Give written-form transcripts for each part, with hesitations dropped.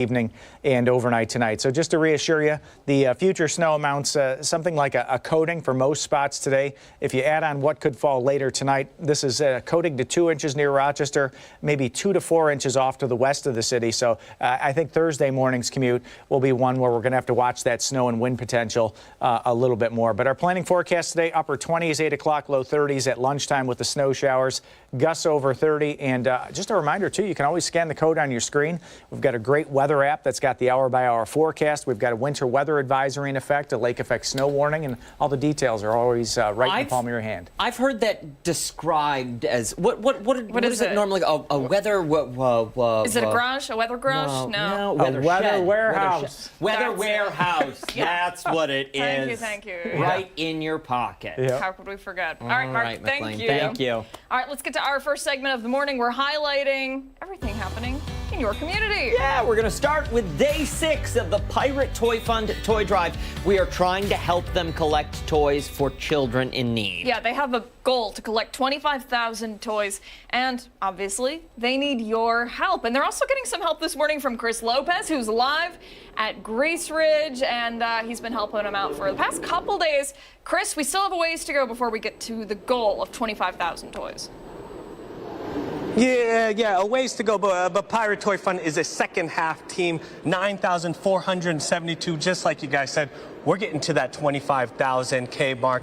evening and overnight tonight. So just to reassure you, the future snow amounts something like a coating for most spots today. If you add on what could fall later tonight, this is a coating to 2 inches near Rochester, maybe 2 to 4 inches off to the west of the city. So I think Thursday morning's commute will be one where we're going to have to watch that snow and wind potential a little bit more. But our planning forecast today, upper 20s, 8 o'clock, low 30s at lunchtime with the snow showers, gusts over 30. And just a reminder, too, you can always scan the code on your screen. We've got a great weather app that's got the hour-by-hour forecast. We've got a winter weather advisory in effect, a lake effect snow warning, and all the details are always right in the palm of your hand. I've heard that described as what is it normally? A weather is it a garage? A weather garage? No. Weather a weather warehouse. Weather warehouse. Yeah. That's what it is. Thank you. Right in your pocket. Yeah. How could we forget? All right, Mark, thank you. Thank you. All right, let's get to our first segment of the morning. We're highlighting everything happening in your community. Yeah, we're going to start with day 6 of the Pirate Toy Fund Toy Drive. We are trying to help them collect toys for children in need. Yeah, they have a goal to collect 25,000 toys, and obviously they need your help. And they're also getting some help this morning from Chris Lopez, who's live at Grace Ridge, and he's been helping them out for the past couple days. Chris, we still have a ways to go before we get to the goal of 25,000 toys. Yeah, a ways to go, but Pirate Toy Fund is a second half team, 9,472, just like you guys said. We're getting to that 25,000K mark.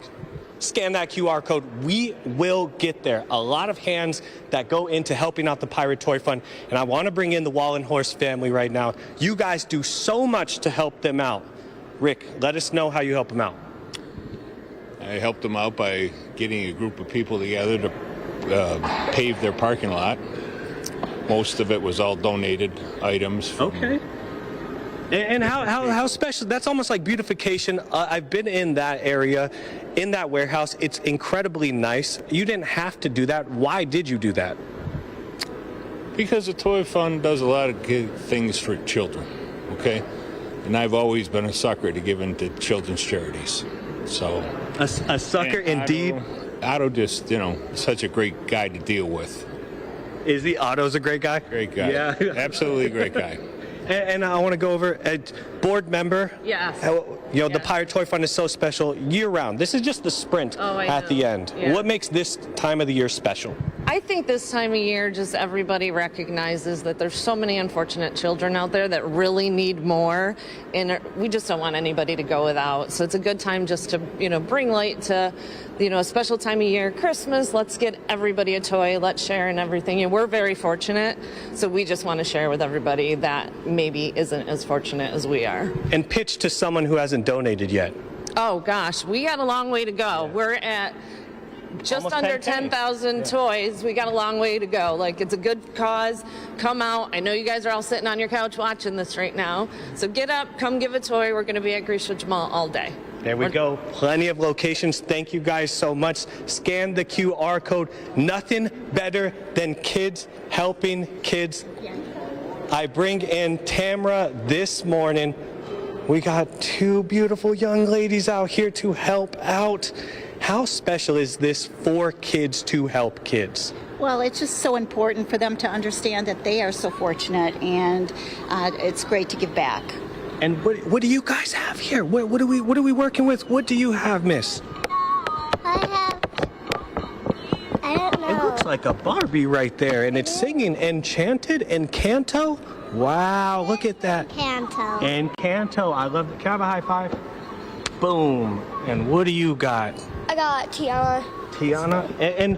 Scan that QR code. We will get there. A lot of hands that go into helping out the Pirate Toy Fund, and I want to bring in the Wallenhorst family right now. You guys do so much to help them out. Rick, let us know how you help them out. I helped them out by getting a group of people together to pave their parking lot. Most of it was all donated items. Okay. And how special? That's almost like beautification. I've been in that area, in that warehouse. It's incredibly nice. You didn't have to do that. Why did you do that? Because the Toy Fund does a lot of good things for children, okay? And I've always been a sucker to give into children's charities. So A sucker indeed. Otto just, such a great guy to deal with. Is he? Otto's a great guy? Great guy. Yeah. Absolutely great guy. And I want to go over a board member. Yes. The Pirate Toy Fund is so special year-round. This is just the sprint at the end. Yeah. What makes this time of the year special? I think this time of year, just everybody recognizes that there's so many unfortunate children out there that really need more, and we just don't want anybody to go without. So it's a good time just to, bring light to, a special time of year, Christmas. Let's get everybody a toy. Let's share and everything. And we're very fortunate, so we just want to share with everybody that maybe isn't as fortunate as we are. And pitch to someone who hasn't donated yet. Oh gosh, we got a long way to go. Yeah. We're at just almost under 10K. 10,000 toys. We got a long way to go. Like, it's a good cause. Come out. I know you guys are all sitting on your couch watching this right now. So get up, come give a toy. We're going to be at Grace Ridge Mall all day. There we go. Plenty of locations. Thank you guys so much. Scan the QR code. Nothing better than kids helping kids. I bring in Tamra this morning. We got 2 beautiful young ladies out here to help out. How special is this for kids to help kids? Well, it's just so important for them to understand that they are so fortunate, and it's great to give back. And what do you guys have here? What are we working with? What do you have, Miss? I don't know. It looks like a Barbie right there, and it's singing Enchanted and Encanto. Wow, look at that. Encanto. Encanto. I love it. Can I have a high five? Boom. And what do you got? I got Tiana. Tiana? And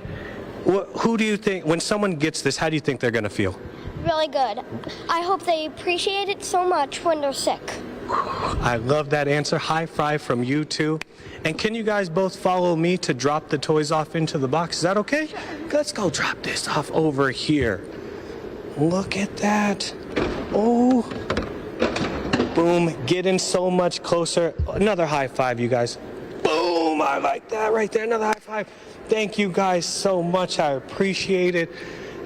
who do you think, when someone gets this, how do you think they're going to feel? Really good. I hope they appreciate it so much when they're sick. I love that answer. High five from you two. And can you guys both follow me to drop the toys off into the box? Is that okay? Let's go drop this off over here. Look at that. Oh. Boom. Getting so much closer. Another high five, you guys. Boom. I like that right there. Another high five. Thank you guys so much. I appreciate it.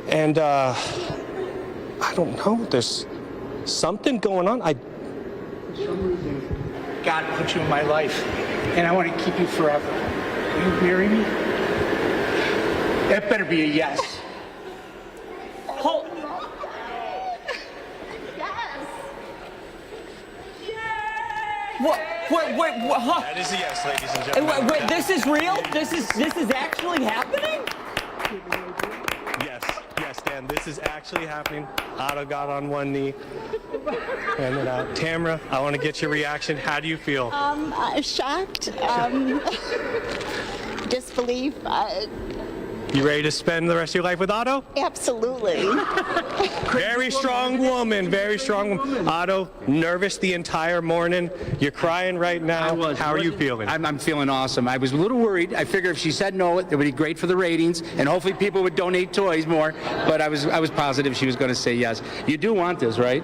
And I don't know. There's something going on. For some reason, God put you in my life, and I want to keep you forever. Will you marry me? That better be a yes. Hold. Huh? That is a yes, ladies and gentlemen. Wait, this is real? This is actually happening? Yes, Dan, this is actually happening. Otto got on one knee. And then, Tamara, I want to get your reaction. How do you feel? Shocked, disbelief. You ready to spend the rest of your life with Otto? Absolutely. Very strong woman, very strong woman. Otto, nervous the entire morning. You're crying right now. How are you feeling? I'm feeling awesome. I was a little worried. I figured if she said no, it would be great for the ratings, and hopefully people would donate toys more. But I was positive she was going to say yes. You do want this, right?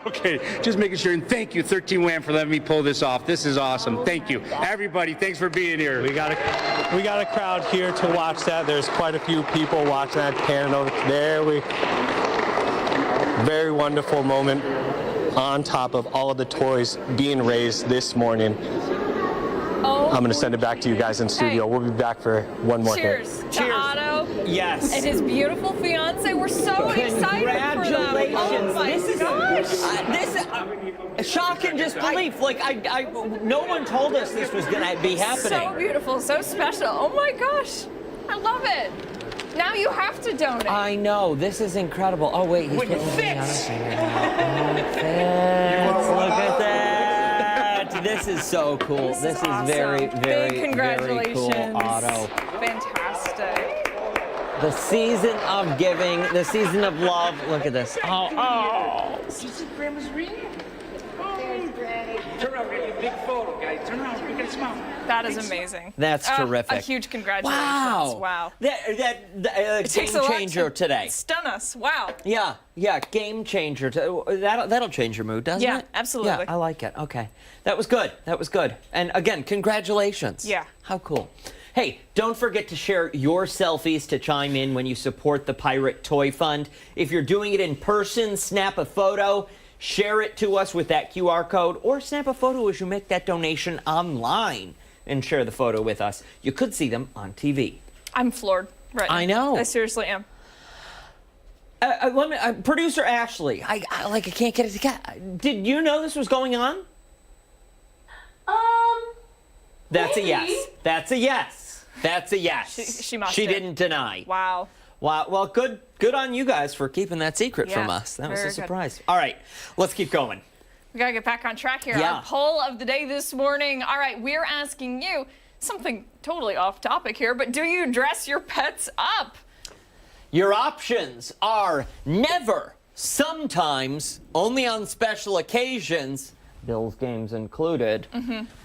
Okay, just making sure. And thank you, 13 Wham, for letting me pull this off. This is awesome. Thank you, everybody. Thanks for being here. We got a crowd here to watch that. There's quite a few people watching that. Panning over there. Very wonderful moment on top of all of the toys being raised this morning. Oh, I'm going to send it back to you guys in studio. Hey. We'll be back for one more thing. cheers to Otto Yes. and his beautiful fiance. We're so excited for them. Congratulations. Oh my This is shock and disbelief. Like no one told us this was going to be happening. So beautiful, so special. Oh my gosh, I love it. Now you have to donate. I know. This is incredible. Oh, wait. He's putting it his thing on his fits. finger now. Oh, it fits. Look at that. This is so cool. This is awesome. very, very, Big very cool, congratulations. Otto. Fantastic. The season of giving, the season of love. Look at this. Oh. This is Grandma's ring. Turn around, get a big photo, guys. Turn around, we got a smile. That is amazing. That's terrific. A huge congratulations. Wow. Wow. That It takes game a lot changer to today. Stun us. Wow. Yeah, game changer. That'll change your mood, doesn't it? Yeah, absolutely. Yeah, I like it. Okay. That was good. And again, congratulations. Yeah. How cool. Hey, don't forget to share your selfies to chime in when you support the Pirate Toy Fund. If you're doing it in person, snap a photo, share it to us with that QR code, or snap a photo as you make that donation online and share the photo with us. You could see them on TV. I'm floored right now. I know. I seriously am. Producer Ashley, I can't get it together. Did you know this was going on? That's maybe. a yes. That's a yes. That's a yes. She must She have. didn't deny. Wow. Wow. Well, good on you guys for keeping that secret from Yeah, us. That was a very good. surprise. All right, let's keep going. We gotta get back on track here. Yeah. Our poll of the day this morning. All right, we're asking you something totally off topic here, but do you dress your pets up? Your options are never, sometimes, only on special occasions, Bills games included,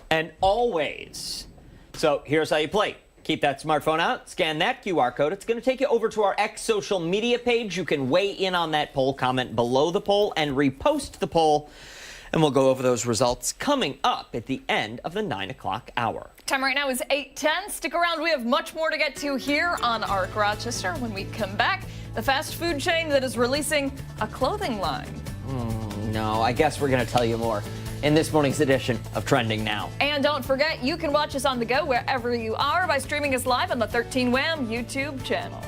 and always. So here's how you play. Keep that smartphone out, scan that QR code. It's going to take you over to our X social media page. You can weigh in on that poll, comment below the poll, and repost the poll. And we'll go over those results coming up at the end of the 9 o'clock hour. Time right now is 8:10. Stick around. We have much more to get to here on ARC Rochester. When we come back, the fast food chain that is releasing a clothing line. No, I guess we're going to tell you more in this morning's edition of Trending Now. And don't forget, you can watch us on the go wherever you are by streaming us live on the 13 Wham YouTube channel.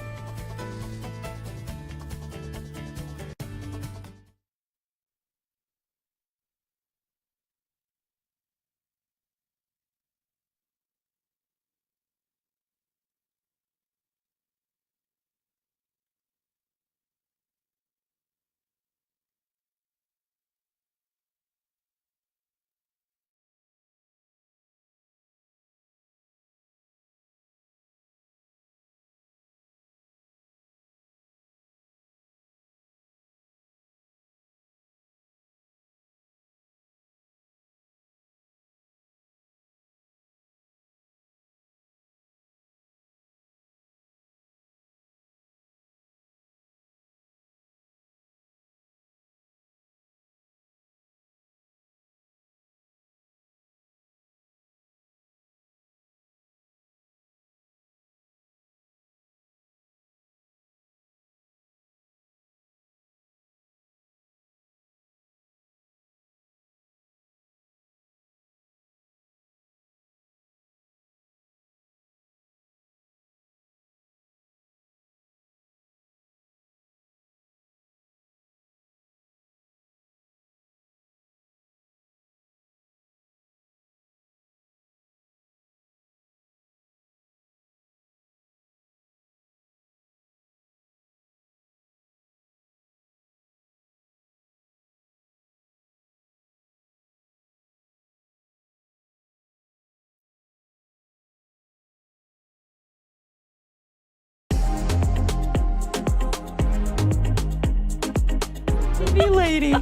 sweetie.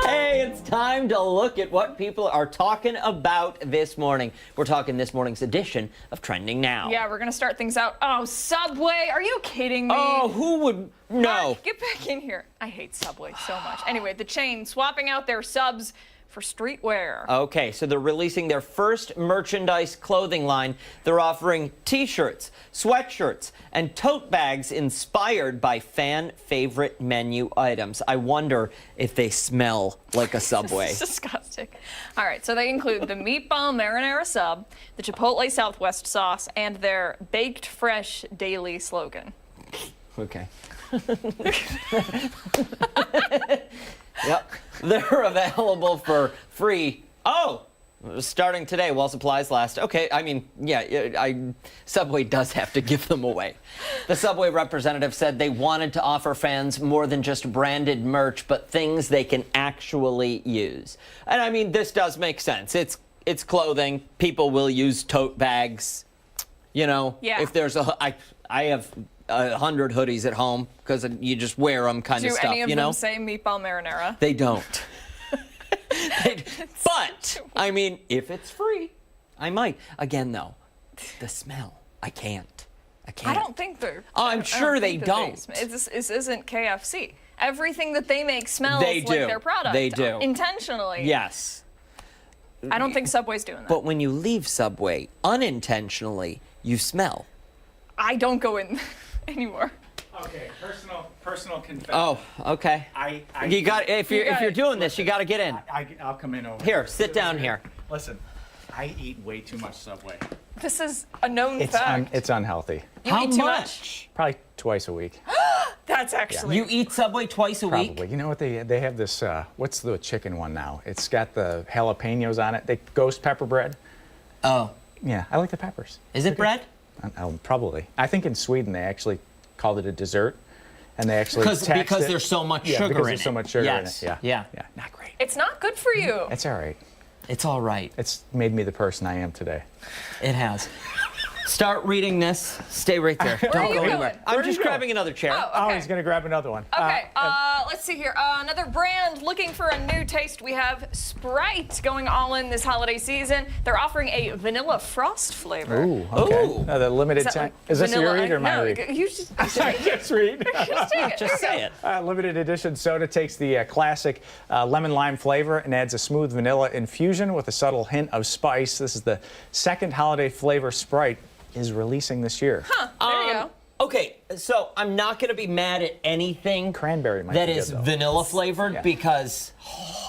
Hey, it's time to look at what people are talking about this morning. We're talking this morning's edition of Trending Now. Yeah, we're going to start things out. Oh, Subway. Are you kidding me? Oh, who would know? Mark, get back in here. I hate Subway so much. Anyway, the chain swapping out their subs for streetwear. Okay, so they're releasing their first merchandise clothing line. They're offering t-shirts, sweatshirts, and tote bags inspired by fan favorite menu items. I wonder if they smell like a Subway. It's disgusting. All right, so they include the meatball marinara sub, the Chipotle Southwest sauce, and their baked fresh daily slogan. Okay. Yep. They're available for free. Oh, starting today while supplies last. Okay, I mean, yeah, Subway does have to give them away. The Subway representative said they wanted to offer fans more than just branded merch, but things they can actually use. And I mean, this does make sense. It's clothing. People will use tote bags. You know, Yeah. if there's I have 100 hoodies at home because you just wear them kind of Do stuff, any of you know? them say meatball marinara? They don't. But, I mean, if it's free, I might. Again, though, the smell, I can't. I don't think they're. Oh, I'm I sure they think that don't. This isn't KFC. Everything that they make smells They like do. their product. They do. Intentionally. Yes. I don't think Subway's doing that. But when you leave Subway unintentionally, you smell. I don't go in anymore. Okay, personal confession. Oh, okay. You got if you're doing this, you got to get in. I'll come in over. Here, sit down here. Listen, I eat way too much Subway. This is a known It's fact. it's unhealthy. You How eat too much? Probably twice a week. That's actually. You eat Subway twice a week? Probably. You know what they have this? What's the chicken one now? It's got the jalapenos on it. They ghost pepper bread. Oh, Yeah, I like the peppers. is it bread? Probably. I think in Sweden they actually called it a dessert, and they actually Because taxed it. there's so much Yeah, sugar because in there's it. so much sugar Yes. in it. Yeah. Yeah, not great. It's not good for you. It's all right. It's all right. It's made me the person I am today. It has. Start reading this. Stay right there. Where are Don't you go going? anywhere. Where I'm are just you going? grabbing another chair. Oh, Oh, okay. he's gonna grab another one. Okay, let's see here. Another brand looking for a new taste. We have Sprite going all in this holiday season. They're offering a vanilla frost flavor. Ooh, okay. Ooh. The limited Is that time. like Is this vanilla your read or my no, read? You just, Just read. just take it. Just There you say go. it. Limited edition soda takes the classic lemon lime flavor and adds a smooth vanilla infusion with a subtle hint of spice. This is the second holiday flavor Sprite is releasing this year. There you go. Okay, so I'm not going to be mad at anything Cranberry might that be is good, though. vanilla flavored Yeah. because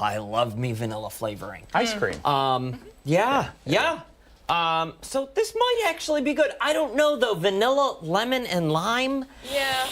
I love me vanilla flavoring. Ice cream. Yeah. So this might actually be good. I don't know though. Vanilla, lemon, and lime. Yeah.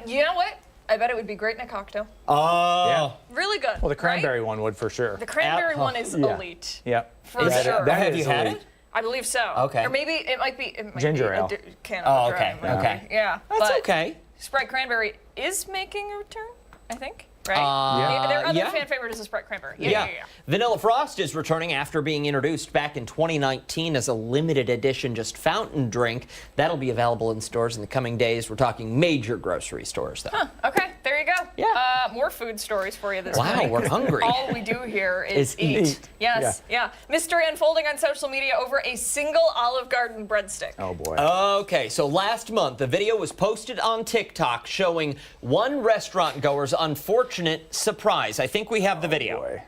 You know what? I bet it would be great in a cocktail. Oh. Yeah. Really good. Well, the right? cranberry one would for sure. The cranberry one is Yeah. elite. Yep. For sure. Have is you had elite. it? I believe so. Okay. Or maybe it might be Ginger ale. Can Oh, of okay, Dry, maybe. okay. Yeah. That's but okay. Sprite Cranberry is making a return, I think. Right? Yeah. Their other yeah. fan favorite is a Sprite Cranberry. Yeah. Vanilla Frost is returning after being introduced back in 2019 as a limited edition just fountain drink. That'll be available in stores in the coming days. We're talking major grocery stores, though. Okay, there you go. Yeah. More food stories for you this Wow, morning. we're hungry. All we do here is Is eat. Yes, yeah. Mystery unfolding on social media over a single Olive Garden breadstick. Oh boy. Okay, so last month, the video was posted on TikTok showing one restaurant goer's unfortunate surprise. I think we have the video. Boy.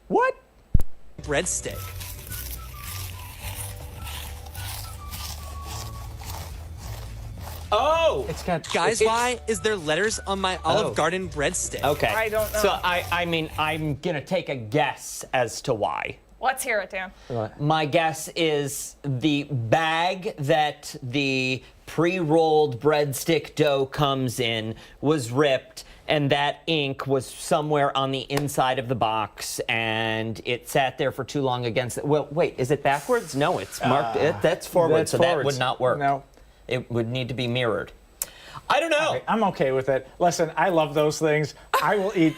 What? Breadstick. Oh! It's got Guys, It's- why is there letters on my Olive Garden breadstick? Okay. I don't know. So, I mean, I'm going to take a guess as to why. Let's hear it, Dan. My guess is the bag that the pre-rolled breadstick dough comes in was ripped, and that ink was somewhere on the inside of the box, and it sat there for too long against it. Well, wait, is it backwards? No, it's marked. That's forward, that's so that forwards. would not work. No. It would need to be mirrored. I don't know. I'm okay with it. Listen, I love those things. I will eat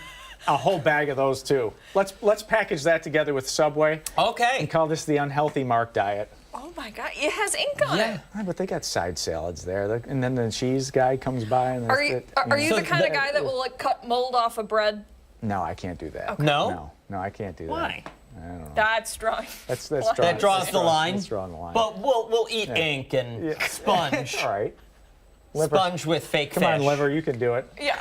a whole bag of those too. Let's package that together with Subway Okay. and call this the unhealthy Mark diet. Oh my God, it has ink on it. Ah, but they got side salads there, and then the cheese guy comes by. And Are you So the kind of the- guy that will like cut mold off of bread? No, I can't do that. No? No, I can't do that. Why? I don't know. That's drawing. That's Well, drawing, That draws the line. That's drawing the line. But we'll eat ink and sponge. All right. Liver. Sponge with fake Come fish. on, liver, you can do it. Yeah,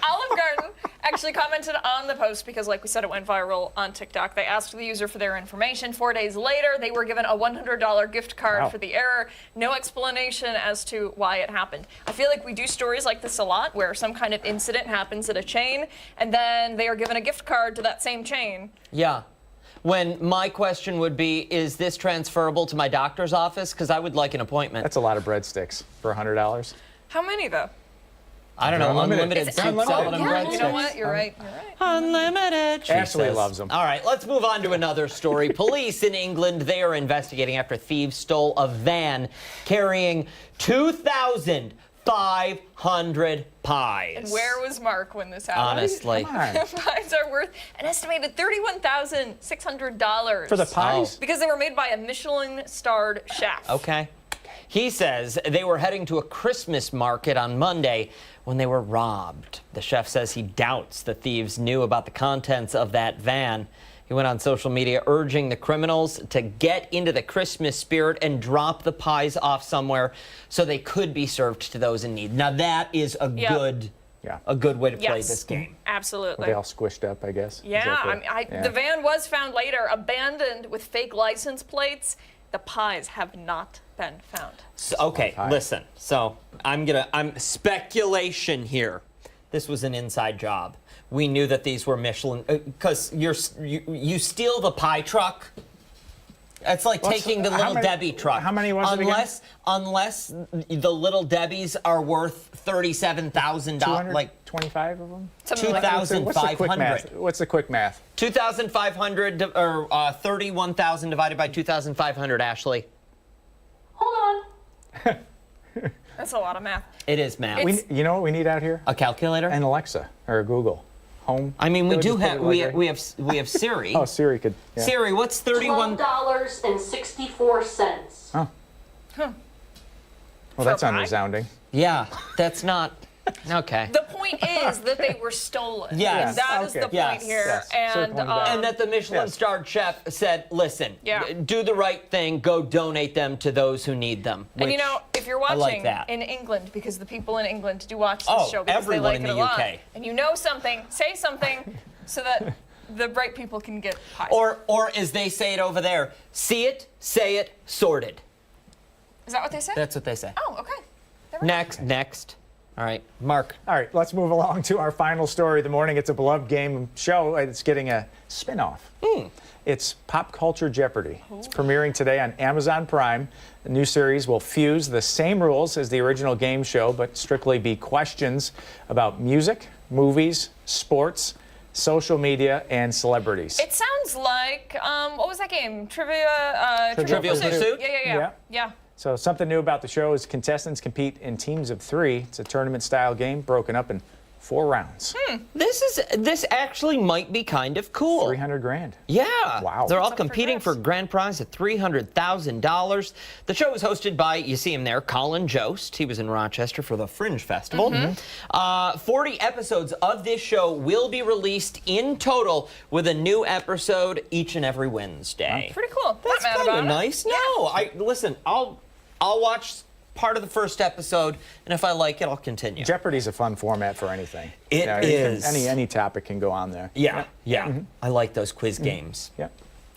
Olive Garden actually commented on the post because, like we said, it went viral on TikTok. They asked the user for their information. 4 days later, they were given a $100 gift card Wow. for the error. No explanation as to why it happened. I feel like we do stories like this a lot where some kind of incident happens at a chain and then they are given a gift card to that same chain. Yeah. When my question would be, is this transferable to my doctor's office? Because I would like an appointment. That's a lot of breadsticks for $100. How many, though? I don't know, unlimited It's soup, unlimited. salad, and Yeah, breadsticks. you know what? You're right. You're right. Unlimited. Ashley Jesus. loves them. All right, let's move on to another story. Police in England, they are investigating after thieves stole a van carrying 2,500 pies. And where was Mark when this happened? Honestly. Come on. Pies are worth an estimated $31,600 For the pies? because they were made by a Michelin-starred chef. Okay. He says they were heading to a Christmas market on Monday when they were robbed. The chef says he doubts the thieves knew about the contents of that van. He went on social media urging the criminals to get into the Christmas spirit and drop the pies off somewhere so they could be served to those in need. Now that is a Yep. good way to play Yes, this game. absolutely. They all squished up, I guess. Is Yeah, that I mean, the van was found later, abandoned with fake license plates. The pies have not been found. So, okay, pie. listen. So I'm speculation here. This was an inside job. We knew that these were Michelin because you steal the pie truck. It's like taking the how Little many- Debbie truck. how many was it again? Unless the Little Debbies are worth $37,000, like 225 of them? Something like that. What's the quick 2,500. math? What's the quick math? 2,500 or 31,000 divided by 2,500. Ashley, That's a lot of math. it is math. It's- You know what we need out here? A calculator. An Alexa or a Google Home. I mean, we They would do just put have it right we there. we have Siri. Oh, Siri could. Yeah. Siri, what's 31? $12.64. Well, that's For a pie? unresounding. Yeah, that's not okay. The point is that they were stolen. Yes. And that is Okay. the point Yes. here. Yes. And Circling back. And that the Michelin-starred chef said, "Listen, Yeah. do the right thing. Go donate them to those who need them." And you which know, if you're I like watching that. in England, because the people in England do watch this Oh, show because they everyone like in it a the lot, UK. and you know something, say something so that the right people can get pies. or as they say it over there, see it, say it, sorted. Is that what they said? That's what they say. Oh, okay. Never mind. Next. All right, Mark. All right, let's move along to our final story of the morning. It's a beloved game show. It's getting a spin-off. It's Pop Culture Jeopardy. It's premiering today on Amazon Prime. The new series will fuse the same rules as the original game show, but strictly be questions about music, movies, sports, social media, and celebrities. It sounds like what was that game? Trivial Trivial Pursuit? Yeah. So something new about the show is contestants compete in teams of 3. It's a tournament-style game broken up in 4 rounds. This actually might be kind of cool. 300 grand. Yeah. Wow. They're all It's up for competing for grabs. grand prize of $300,000. The show is hosted by, you see him there, Colin Jost. He was in Rochester for the Fringe Festival. 40 episodes of this show will be released in total with a new episode each and every Wednesday. Pretty cool. That's Not mad kind about of it. nice. No, listen, I'll watch part of the first episode, and if I like it, I'll continue. Jeopardy's a fun format for anything. It You know, is. Any topic can go on there. Yeah. I like those quiz games. Yeah.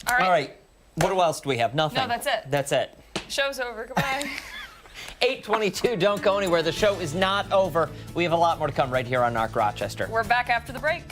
All right. All right. What else do we have? Nothing. No, that's it. That's it. Show's over. Goodbye. 8:22. Don't go anywhere. The show is not over. We have a lot more to come right here on Narc Rochester. We're back after the break.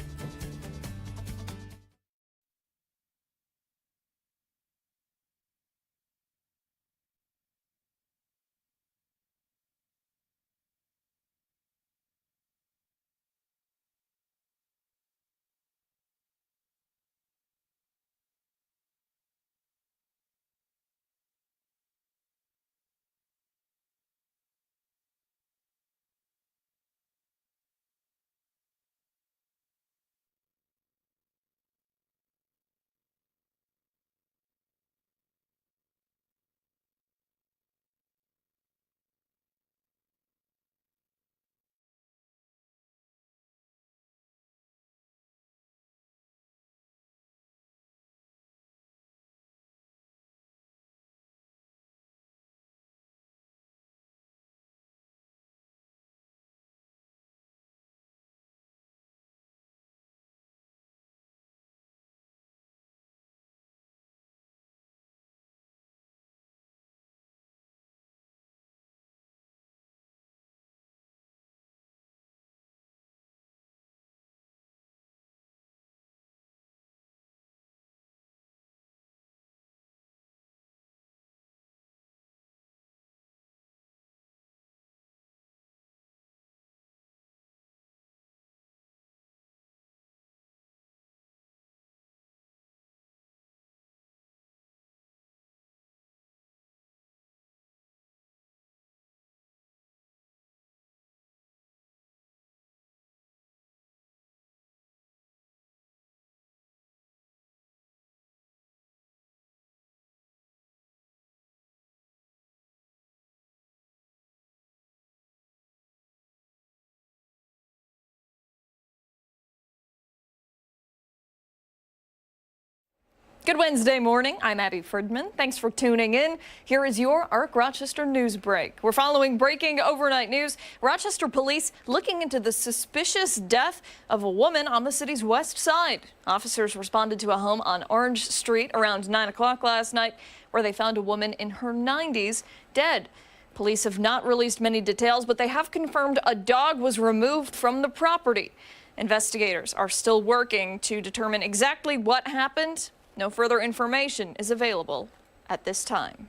Good Wednesday morning. I'm Abby Fridman. Thanks for tuning in. Here is your ARC Rochester news break. We're following breaking overnight news. Rochester police looking into the suspicious death of a woman on the city's west side. Officers responded to a home on Orange Street around 9 o'clock last night where they found a woman in her 90s dead. Police have not released many details, but they have confirmed a dog was removed from the property. Investigators are still working to determine exactly what happened. No further information is available at this time.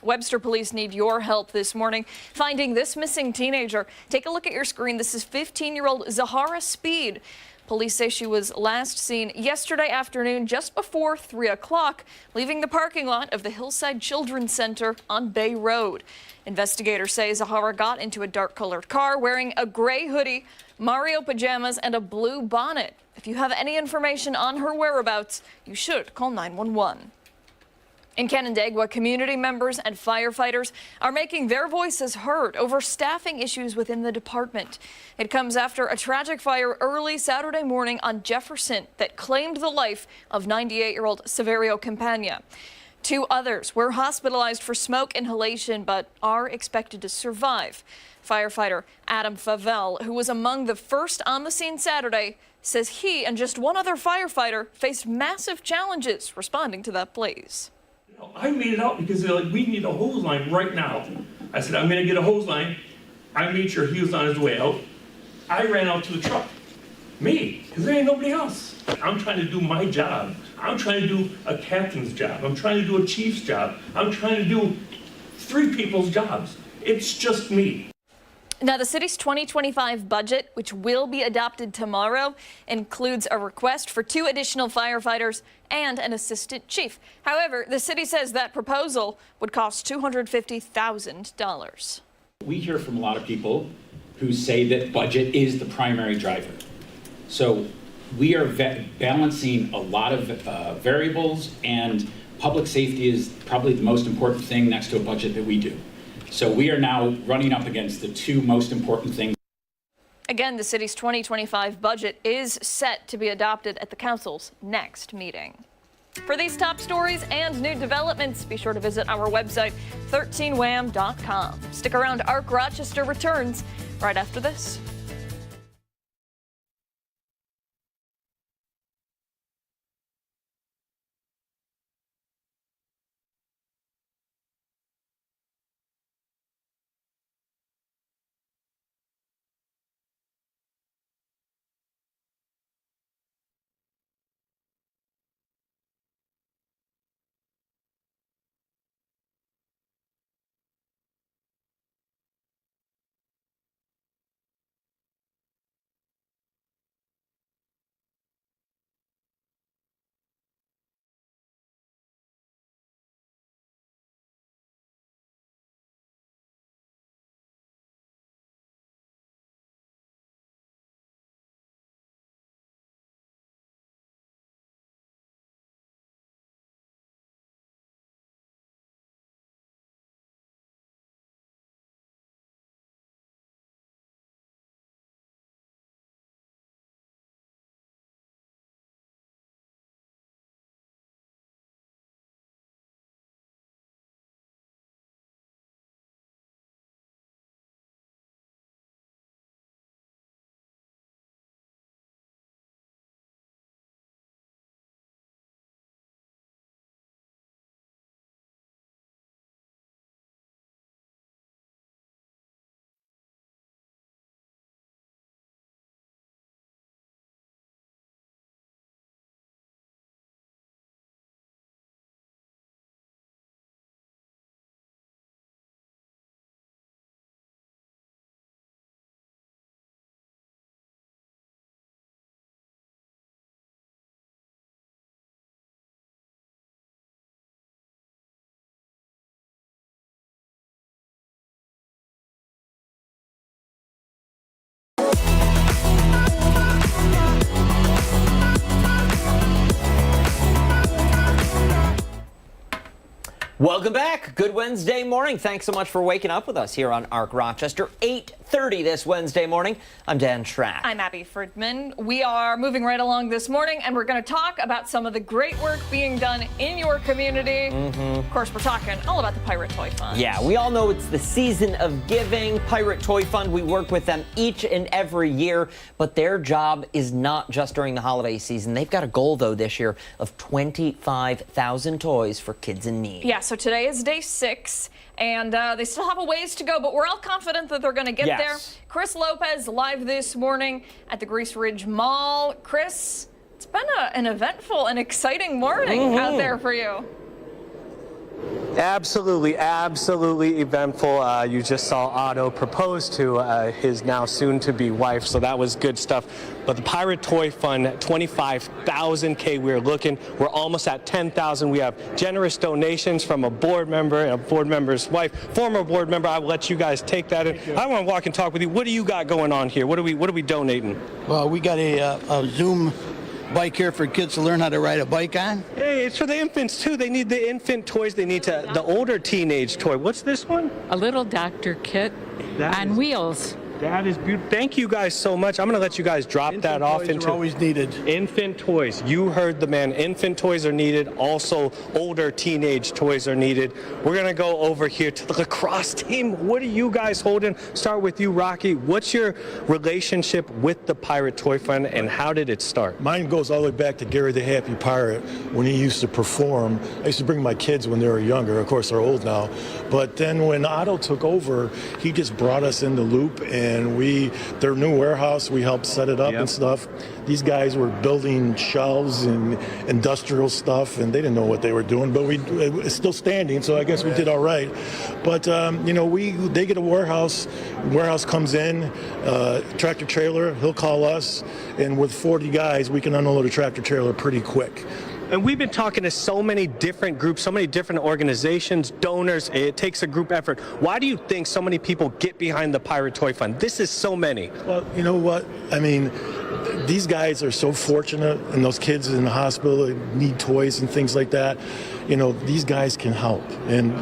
Webster police need your help this morning finding this missing teenager. Take a look at your screen. This is 15-year-old Zahara Speed. Police say she was last seen yesterday afternoon just before 3 o'clock, leaving the parking lot of the Hillside Children's Center on Bay Road. Investigators say Zahara got into a dark-colored car wearing a gray hoodie, Mario pajamas, and a blue bonnet. If you have any information on her whereabouts, you should call 911. In Canandaigua, community members and firefighters are making their voices heard over staffing issues within the department. It comes after a tragic fire early Saturday morning on Jefferson that claimed the life of 98-year-old Severio Campagna. 2 others were hospitalized for smoke inhalation but are expected to survive. Firefighter Adam Favell, who was among the first on the scene Saturday, says he and just 1 other firefighter faced massive challenges responding to that blaze. I made it out because they're like, we need a hose line right now. I said, I'm gonna get a hose line. I made sure he was on his way out. I ran out to the truck. Me, because there ain't nobody else. I'm trying to do my job. I'm trying to do a captain's job. I'm trying to do a chief's job. I'm trying to do 3 people's jobs. It's just me. Now, the city's 2025 budget, which will be adopted tomorrow, includes a request for 2 additional firefighters and an assistant chief. However, the city says that proposal would cost $250,000. We hear from a lot of people who say that budget is the primary driver. So we are balancing a lot of variables, and public safety is probably the most important thing next to a budget that we do. So we are now running up against the 2 most important things. Again, the city's 2025 budget is set to be adopted at the council's next meeting. For these top stories and new developments, be sure to visit our website, 13wham.com. Stick around. ARC Rochester returns right after this. Welcome back. Good Wednesday morning. Thanks so much for waking up with us here on ARC Rochester. 8 8:30 this Wednesday morning. I'm Dan Track. I'm Abby Friedman. We are moving right along this morning, and we're going to talk about some of the great work being done in your community. Of course, we're talking all about the Pirate Toy Fund. Yeah, we all know it's the season of giving. Pirate Toy Fund, we work with them each and every year, but their job is not just during the holiday season. They've got a goal, though, this year of 25,000 toys for kids in need. Yeah, so today is day 6, and they still have a ways to go, but we're all confident that they're going to get there. Chris Lopez live this morning at the Grace Ridge Mall. Chris, it's been an eventful and exciting morning out there for you. Absolutely eventful. You just saw Otto propose to his now soon-to-be wife, so that was good stuff. But the Pirate Toy Fund, 25,000K, we're almost at 10,000. We have generous donations from a board member and a board member's wife, former board member. I will let you guys take that in. I want to walk and talk with you. What do you got going on here? What are we donating? Well, we got a Zoom bike here for kids to learn how to ride a bike on. Hey, it's for the infants too. They need the infant toys. They need the older teenage toy. What's this one? A little doctor kit on wheels. That is beautiful. Thank you guys so much. I'm going to let you guys drop that off into. Infant toys are always needed. Infant toys. You heard the man. Infant toys are needed. Also, older teenage toys are needed. We're going to go over here to the lacrosse team. What are you guys holding? Start with you, Rocky. What's your relationship with the Pirate Toy Fund, and how did it start? Mine goes all the way back to Gary the Happy Pirate when he used to perform. I used to bring my kids when they were younger. Of course, they're old now. But then when Otto took over, he just brought us in the loop, and their new warehouse, we helped set it up and stuff. These guys were building shelves and industrial stuff, and they didn't know what they were doing, but it's still standing, so I guess we did all right. But, they get a warehouse comes in, tractor trailer, he'll call us, and with 40 guys, we can unload a tractor trailer pretty quick. And we've been talking to so many different groups, so many different organizations, donors. It takes a group effort. Why do you think so many people get behind the Pirate Toy Fund? This is so many. Well, you know what? I mean, these guys are so fortunate, and those kids in the hospital that need toys and things like that. You know, these guys can help. And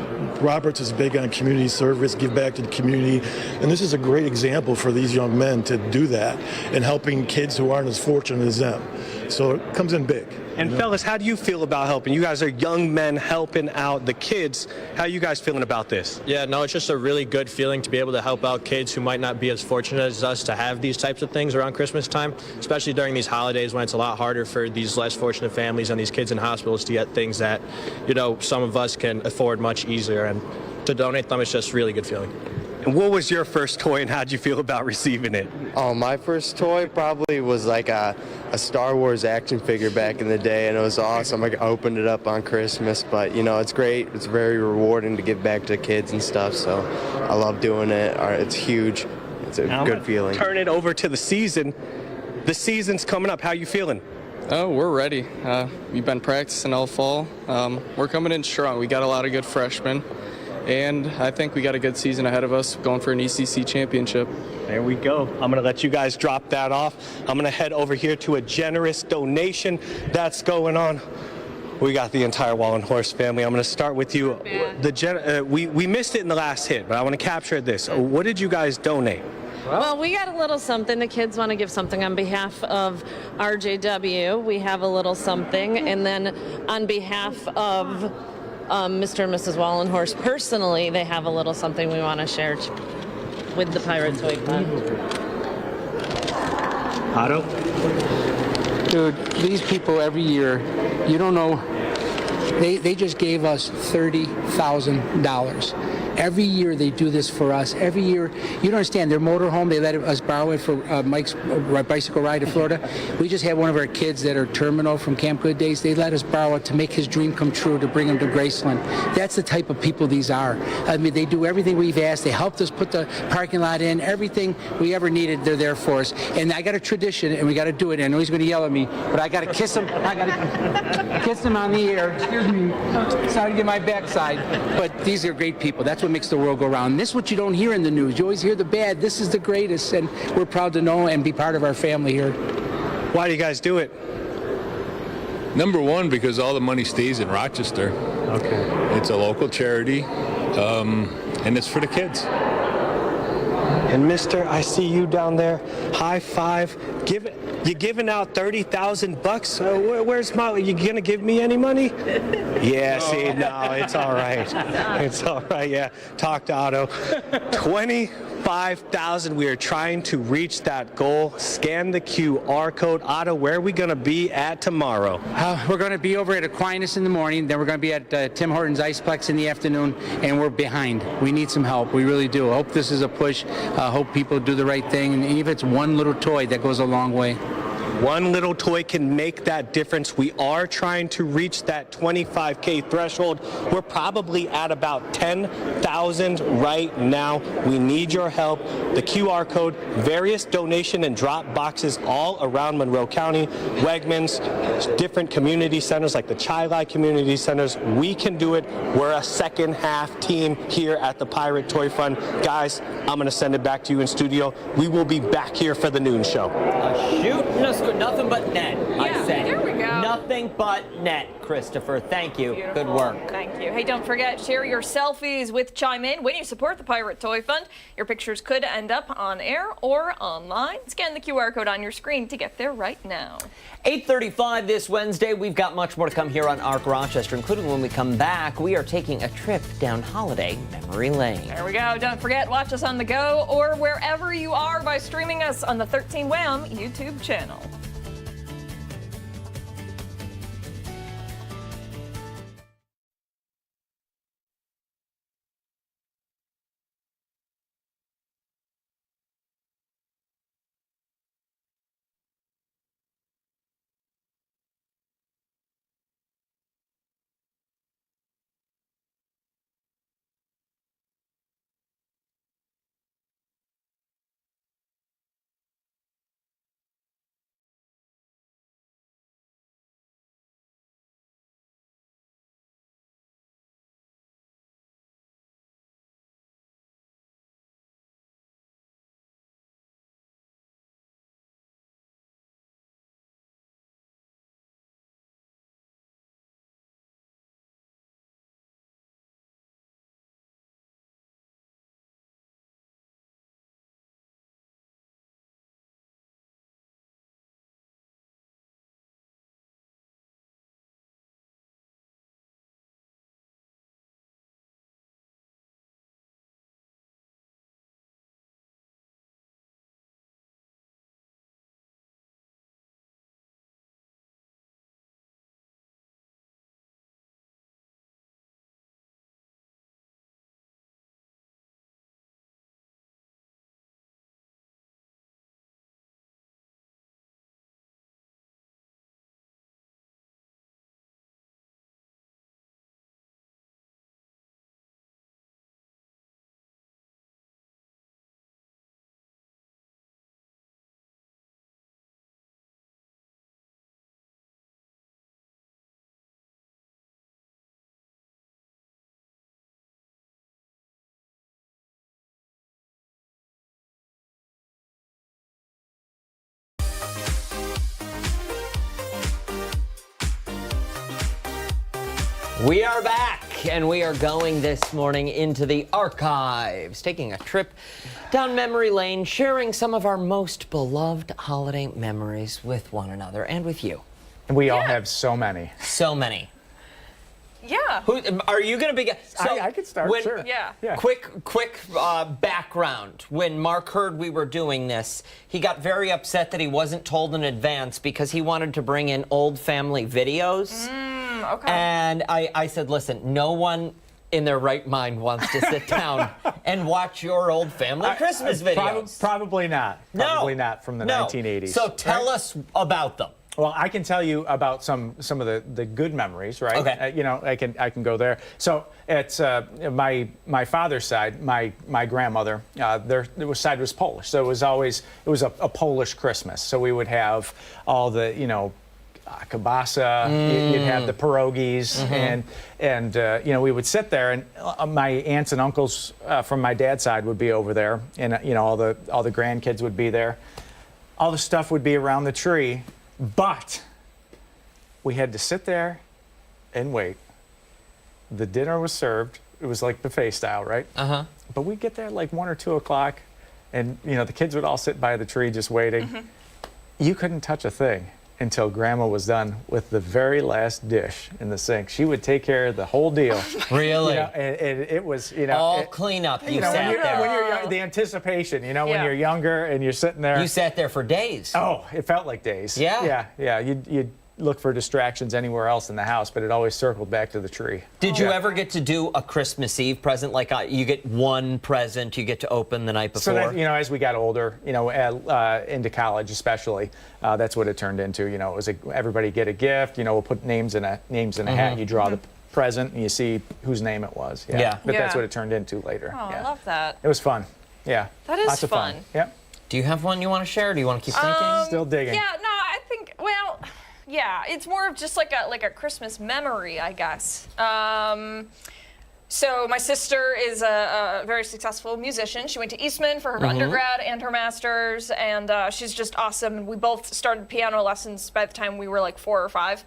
Roberts is big on community service, give back to the community. And this is a great example for these young men to do that and helping kids who aren't as fortunate as them. So it comes in big. And fellas, how do you feel about helping? You guys are young men helping out the kids. How are you guys feeling about this? Yeah, no, it's just a really good feeling to be able to help out kids who might not be as fortunate as us to have these types of things around Christmas time, especially during these holidays when it's a lot harder for these less fortunate families and these kids in hospitals to get things that, some of us can afford much easier. And to donate them, it's just a really good feeling. And what was your first toy, and how'd you feel about receiving it? Oh, my first toy probably was like a Star Wars action figure back in the day, and it was awesome. I opened it up on Christmas, but it's great. It's very rewarding to give back to kids and stuff, so I love doing it. It's huge. It's a good feeling. Turn it over to the season. The season's coming up. How you feeling? Oh, we're ready. We've been practicing all fall. We're coming in strong. We got a lot of good freshmen. And I think we got a good season ahead of us going for an ECC championship. There we go. I'm going to let you guys drop that off. I'm going to head over here to a generous donation that's going on. We got the entire Wallenhorst family. I'm going to start with you. We missed it in the last hit, but I want to capture this. What did you guys donate? Well, we got a little something. The kids want to give something on behalf of RJW. We have a little something. And then on behalf of Mr. and Mrs. Wallenhorst personally, they have a little something we want to share with the Pirate Toy Fund. Otto? Dude, these people every year, you don't know, they just gave us $30,000. Every year they do this for us. Every year, you don't understand, their motorhome, they let us borrow it for Mike's bicycle ride to Florida. We just had one of our kids that are terminal from Camp Good Days. They let us borrow it to make his dream come true, to bring him to Graceland. That's the type of people these are. I mean, they do everything we've asked. They helped us put the parking lot in. Everything we ever needed, they're there for us. And I got a tradition, and we got to do it. I know he's going to yell at me, but I got to kiss him. I got to kiss him on the ear. Excuse me. Sorry to get my backside. But these are great people. That's what makes the world go round. This is what you don't hear in the news. You always hear the bad. This is the greatest, and we're proud to know and be part of our family here. Why do you guys do it? Number one, because all the money stays in Rochester. Okay. It's a local charity, and it's for the kids. And Mister, I see you down there. High five. You're giving out $30,000. Where's my? You gonna give me any money? Yeah. See, no, it's all right. It's all right. Yeah. Talk to Otto. 25,000. We are trying to reach that goal. Scan the QR code. Otto, where are we gonna be at tomorrow? We're going to be over at Aquinas in the morning. Then we're going to be at Tim Hortons Iceplex in the afternoon, and we're behind. We need some help. We really do. I hope this is a push. I hope people do the right thing, and even if it's one little toy, that goes a long way. One little toy can make that difference. We are trying to reach that 25K threshold. We're probably at about 10,000 right now. We need your help. The QR code, various donation and drop boxes all around Monroe County, Wegmans, different community centers like the Chi-Li community centers. We can do it. We're a second half team here at the Pirate Toy Fund. Guys, I'm going to send it back to you in studio. We will be back here for the noon show. Nothing but net, I say. There we go. Nothing but net, Christopher. Thank you. Beautiful. Good work. Thank you. Hey, don't forget, share your selfies with Chime In. When you support the Pirate Toy Fund, your pictures could end up on air or online. Scan the QR code on your screen to get there right now. 8:35 this Wednesday. We've got much more to come here on ARC Rochester, including when we come back, we are taking a trip down Holiday Memory Lane. There we go. Don't forget, watch us on the go or wherever you are by streaming us on the 13 Wham YouTube channel. We are back, and we are going this morning into the archives, taking a trip down memory lane, sharing some of our most beloved holiday memories with one another and with you. And we all have so many. So many. Yeah. Who are you going to be? So I could start. Sure. Yeah. Quick background. When Mark heard we were doing this, he got very upset that he wasn't told in advance because he wanted to bring in old family videos. Okay. And I said, listen, no one in their right mind wants to sit down and watch your old family Christmas videos. Probably not. Probably not from the 1980s. So tell us about them. Well, I can tell you about some of the good memories, right? Okay. You know, I can go there. So it's my father's side, my grandmother, their side was Polish, so it was a Polish Christmas. So we would have all the kielbasa, you'd have the pierogies, and we would sit there, and my aunts and uncles from my dad's side would be over there, and all the grandkids would be there. All the stuff would be around the tree, but we had to sit there and wait. The dinner was served. It was like buffet style, right? But we'd get there like 1 or 2 o'clock, And, you know, the kids would all sit by the tree just waiting. You couldn't touch a thing until Grandma was done with the very last dish in the sink. She would take care of the whole deal. Really? You know, and it was, you know. All cleanup. You know, sat there. when you're young, the anticipation, you know, when Yeah. you're younger and you're sitting there. You sat there for days. Oh, it felt like days. Yeah. Yeah. You'd look for distractions anywhere else in the house, but it always circled back to the tree. Did you ever get to do a Christmas Eve present? Like you get one present you get to open the night before? So that, you know, as we got older, you know, into college especially, that's what it turned into. You know, it was everybody get a gift. You know, we'll put names in a hat. You draw the present and you see whose name it was. Yeah. But that's Yeah. what it turned into later. Oh, yeah. I love that. It was fun. Yeah. That is Lots of fun. Yep. Do you have one you want to share? Or do you want to keep thinking? Still digging. Yeah, no, I think, well, yeah, it's more of just like a Christmas memory, I guess. So my sister is a very successful musician. She went to Eastman for her undergrad and her master's, and she's just awesome. And we both started piano lessons by the time we were like 4 or 5.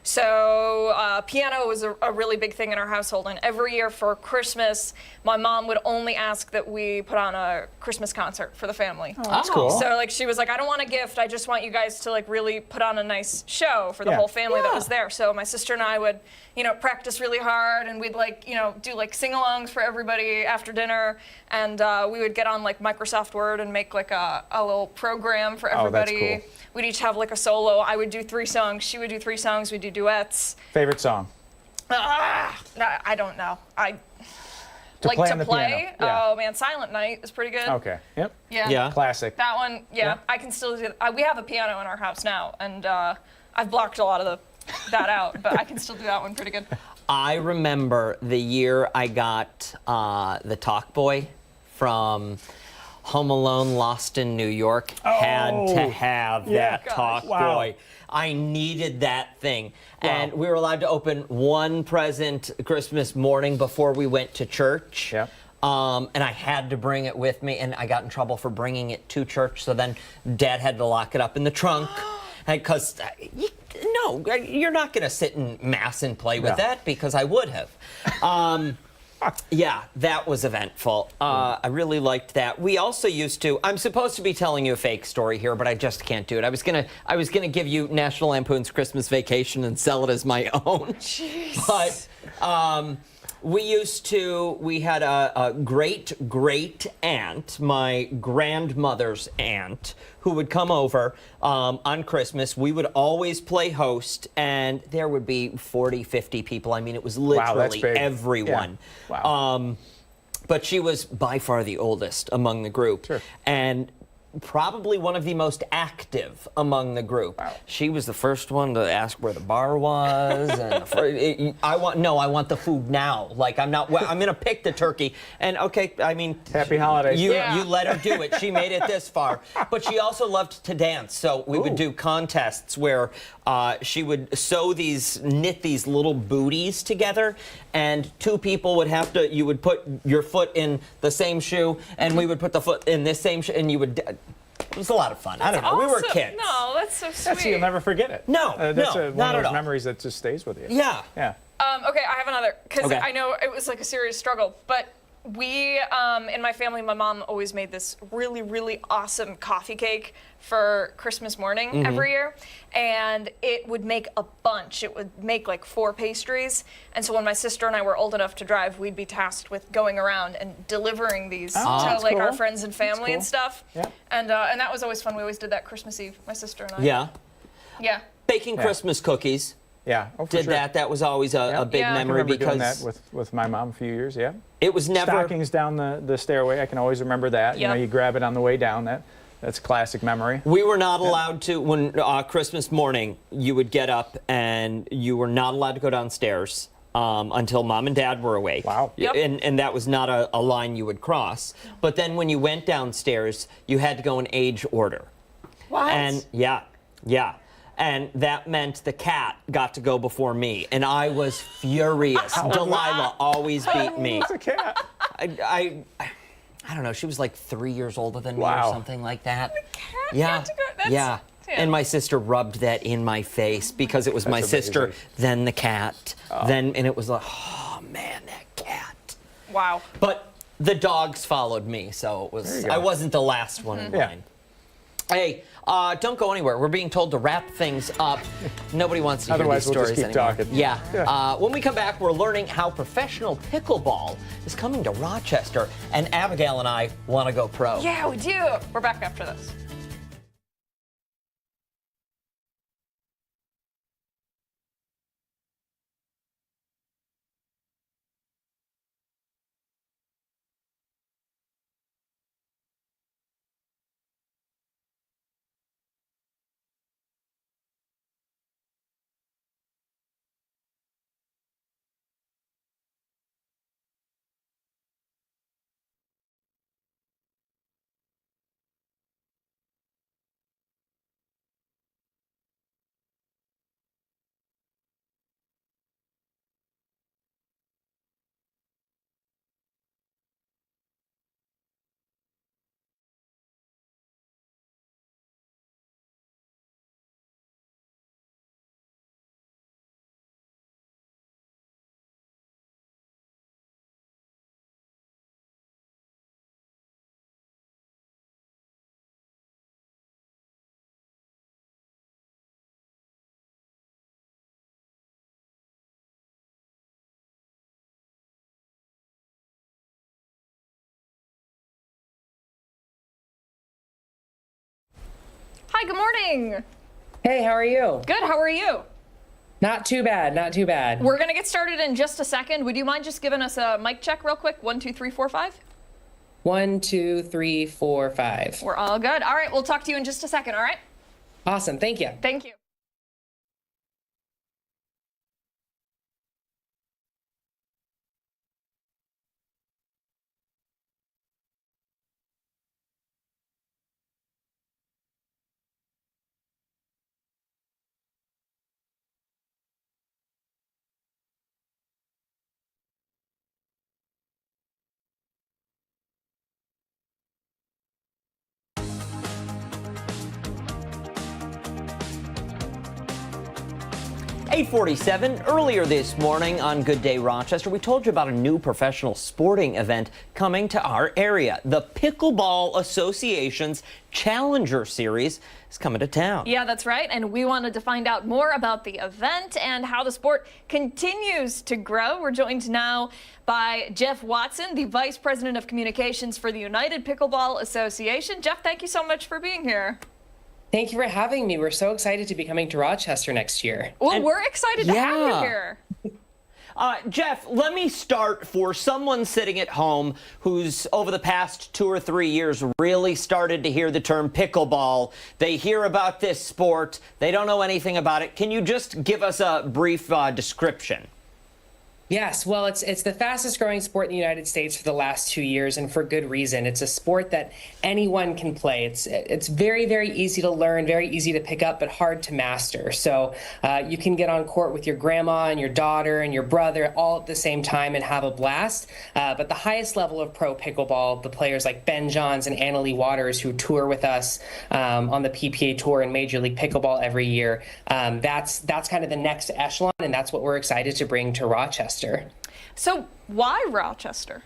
So piano was a really big thing in our household, and every year for Christmas, my mom would only ask that we put on a Christmas concert for the family. Oh, that's cool. So like she was like, I don't want a gift, I just want you guys to like really put on a nice show for the Yeah. whole family that was there. So my sister and I would, you know, practice really hard, and we'd like, you know, do like sing-alongs for everybody after dinner, and we would get on like Microsoft Word and make like a little program for Oh, that's everybody. cool. We'd each have like a solo. I would do 3 songs, she would do 3 songs, we'd do duets. Favorite song? I don't know. To like play to on the play? piano, yeah. Oh man, Silent Night is pretty good. Okay. Yep. Yeah. Yeah. Classic. That one, yeah. I can still do. We have a piano in our house now, and I've blocked a lot of that out, but I can still do that one pretty good. I remember the year I got the Talk Boy from Home Alone Lost in New York. Had to have that Talk Boy. I needed that thing. And we were allowed to open one present Christmas morning before we went to church. Yep. And I had to bring it with me, and I got in trouble for bringing it to church, so then Dad had to lock it up in the trunk. Because, no, you're not going to sit in Mass and play with that, because I would have. Yeah, that was eventful. I really liked that. We also used to. I'm supposed to be telling you a fake story here, but I just can't do it. I was gonna give you National Lampoon's Christmas Vacation and sell it as my own. Jeez. But we had a great aunt, my grandmother's aunt, who would come over on Christmas. We would always play host, and there would be 40, 50 people. I mean, it was literally everyone. Yeah. Wow. But she was by far the oldest among the group. Sure. And probably one of the most active among the group. Wow. She was the first one to ask where the bar was, and I want the food now. Like I'm gonna pick the turkey. And okay, I mean, Happy holidays. You let her do it. She made it this far. But she also loved to dance, so we would do contests where she would knit these little booties together, and 2 people would have to. You would put your foot in the same shoe, and we would put the foot in this same shoe, and you would. It was a lot of fun. I don't know. Awesome. We were kids. No, that's so sweet. You'll never forget it. No, that's no, one not of at those all. memories that just stays with you. Yeah. Yeah. Okay, I have another, because Okay. I know it was like a serious struggle, but we, in my family, my mom always made this really, really awesome coffee cake for Christmas morning every year, and it would make a bunch. It would make like 4 pastries, and so when my sister and I were old enough to drive, we'd be tasked with going around and delivering these to that's like our cool. friends and family and stuff. Yeah. And that was always fun. We always did that Christmas Eve, my sister and I. Yeah. Yeah. Baking Christmas cookies. Yeah. Oh, for Did sure. that. That was always a big Yeah. I I memory remember doing because that with my mom a few years. Yeah. it was never. Stockings down the stairway. I can always remember that. You know, Yep. you grab it on the way down. That's a classic memory. We were not allowed to, when Christmas morning, you would get up and you were not allowed to go downstairs until Mom and Dad were awake. Wow. Yep. And that was not a line you would cross. But then when you went downstairs, you had to go in age order. What? And yeah. And that meant the cat got to go before me. And I was furious. Delilah always beat me. It's a cat. I don't know. She was like 3 years older than me Wow. or something like that. cat Yeah. got to go- that's- Yeah. yeah. And my sister rubbed that in my face because it was my That's sister, amazing. then the cat, and it was like, oh man, that cat. Wow. But The dogs followed me, so it was I wasn't the last one in line. Hey, don't go anywhere. We're being told to wrap things up. Nobody wants to hear these Otherwise, we'll stories just keep anymore. talking. Yeah. When we come back, we're learning how professional pickleball is coming to Rochester, and Abigail and I want to go pro. Yeah, we do. We're back after this. Hi, good morning. Hey, how are you? Good, how are you? Not too bad, not too bad. We're going to get started in just a second. Would you mind just giving us a mic check real quick? 1, 2, 3, 4, 5. 1, 2, 3, 4, 5. We're all good. All right, we'll talk to you in just a second, all right? Awesome, thank you. Thank you. .847, earlier this morning on Good Day Rochester, we told you about a new professional sporting event coming to our area. The Pickleball Association's Challenger Series is coming to town. Yeah, that's right. And we wanted to find out more about the event and how the sport continues to grow. We're joined now by Jeff Watson, the Vice President of Communications for the United Pickleball Association. Jeff, thank you so much for being here. Thank you for having me. We're so excited to be coming to Rochester next year. Well, we're excited to have you here. Jeff, let me start for someone sitting at home who's over the past 2 or 3 years really started to hear the term pickleball. They hear about this sport. They don't know anything about it. Can you just give us a brief description? Yes, well, it's the fastest growing sport in the United States for the last 2 years, and for good reason. It's a sport that anyone can play. It's very, very easy to learn, very easy to pick up, but hard to master. So you can get on court with your grandma and your daughter and your brother all at the same time and have a blast. But the highest level of pro pickleball, the players like Ben Johns and Annalie Waters, who tour with us on the PPA Tour and Major League Pickleball every year, that's kind of the next echelon, and that's what we're excited to bring to Rochester. So why Rochester?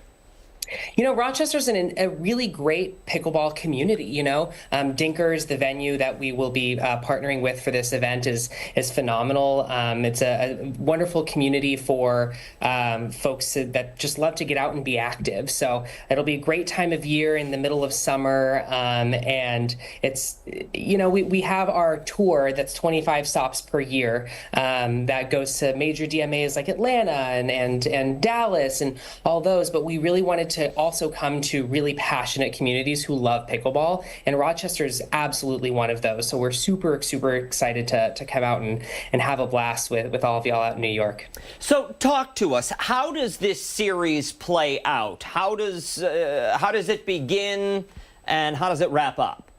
You know, Rochester's in a really great pickleball community. You know, Dinkers, the venue that we will be partnering with for this event, is phenomenal. It's a wonderful community for folks that just love to get out and be active. So it'll be a great time of year in the middle of summer. And it's, you know, we have our tour that's 25 stops per year that goes to major DMAs like Atlanta and Dallas and all those. But we really wanted to also come to really passionate communities who love pickleball, and Rochester is absolutely one of those. So we're super excited to come out and have a blast with all of y'all out in New York. So talk to us. How does this series play out? How does it begin, and how does it wrap up?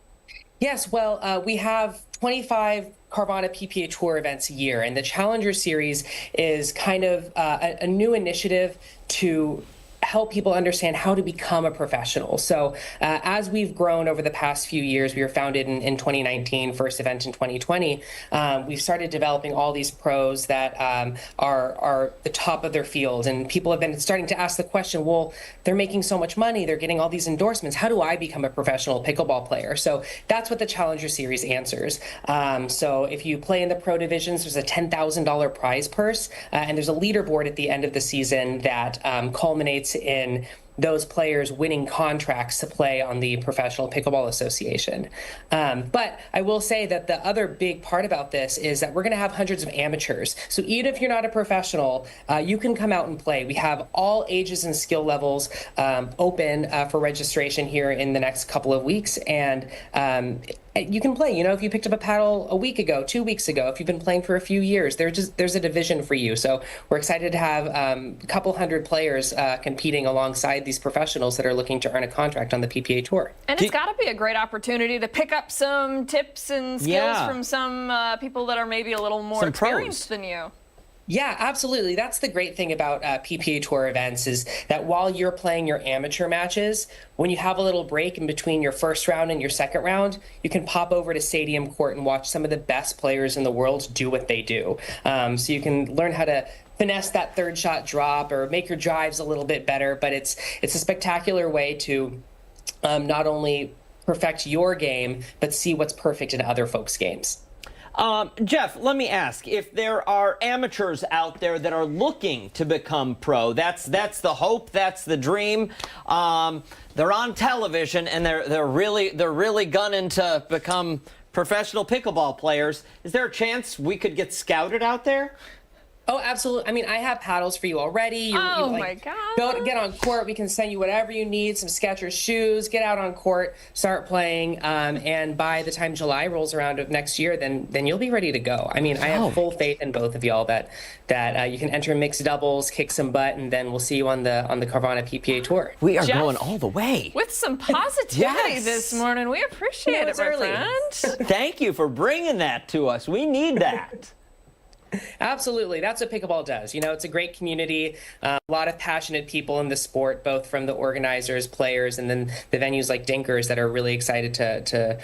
Yes, well, we have 25 Carvana PPA Tour events a year, and the Challenger Series is kind of a new initiative to help people understand how to become a professional. So as we've grown over the past few years, we were founded in 2019, first event in 2020. We've started developing all these pros that are the top of their field. And people have been starting to ask the question, well, they're making so much money, they're getting all these endorsements. How do I become a professional pickleball player? So that's what the Challenger Series answers. So if you play in the pro divisions, there's a $10,000 prize purse, and there's a leaderboard at the end of the season that culminates in those players winning contracts to play on the Professional Pickleball Association. But I will say that the other big part about this is that we're going to have hundreds of amateurs. So even if you're not a professional, you can come out and play. We have all ages and skill levels open for registration here in the next couple of weeks. And you can play. You know, if you picked up a paddle a week ago, 2 weeks ago, if you've been playing for a few years, there's a division for you. So we're excited to have a couple hundred players competing alongside these professionals that are looking to earn a contract on the PPA Tour. And it's got to be a great opportunity to pick up some tips and skills from some people that are maybe a little more experienced than you. Yeah, absolutely. That's the great thing about PPA Tour events is that while you're playing your amateur matches, when you have a little break in between your first round and your second round, you can pop over to Stadium Court and watch some of the best players in the world do what they do. So you can learn how to finesse that third shot drop or make your drives a little bit better. But it's a spectacular way to not only perfect your game, but see what's perfect in other folks' games. Jeff, let me ask, if there are amateurs out there that are looking to become pro, that's the hope, that's the dream. They're on television and they're really gunning to become professional pickleball players. Is there a chance we could get scouted out there? Oh, absolutely. I mean, I have paddles for you already. My God. Get on court. We can send you whatever you need, some Skechers shoes, get out on court, start playing. And by the time July rolls around of next year, then you'll be ready to go. I mean, I have full faith in both of y'all that you can enter mixed doubles, kick some butt, and then we'll see you on the Carvana PPA Tour. We are going all the way. With some positivity this morning. We appreciate it, my friend. Thank you for bringing that to us. We need that. Absolutely. That's what pickleball does. You know, it's a great community, a lot of passionate people in the sport, both from the organizers, players, and then the venues like Dinkers that are really excited to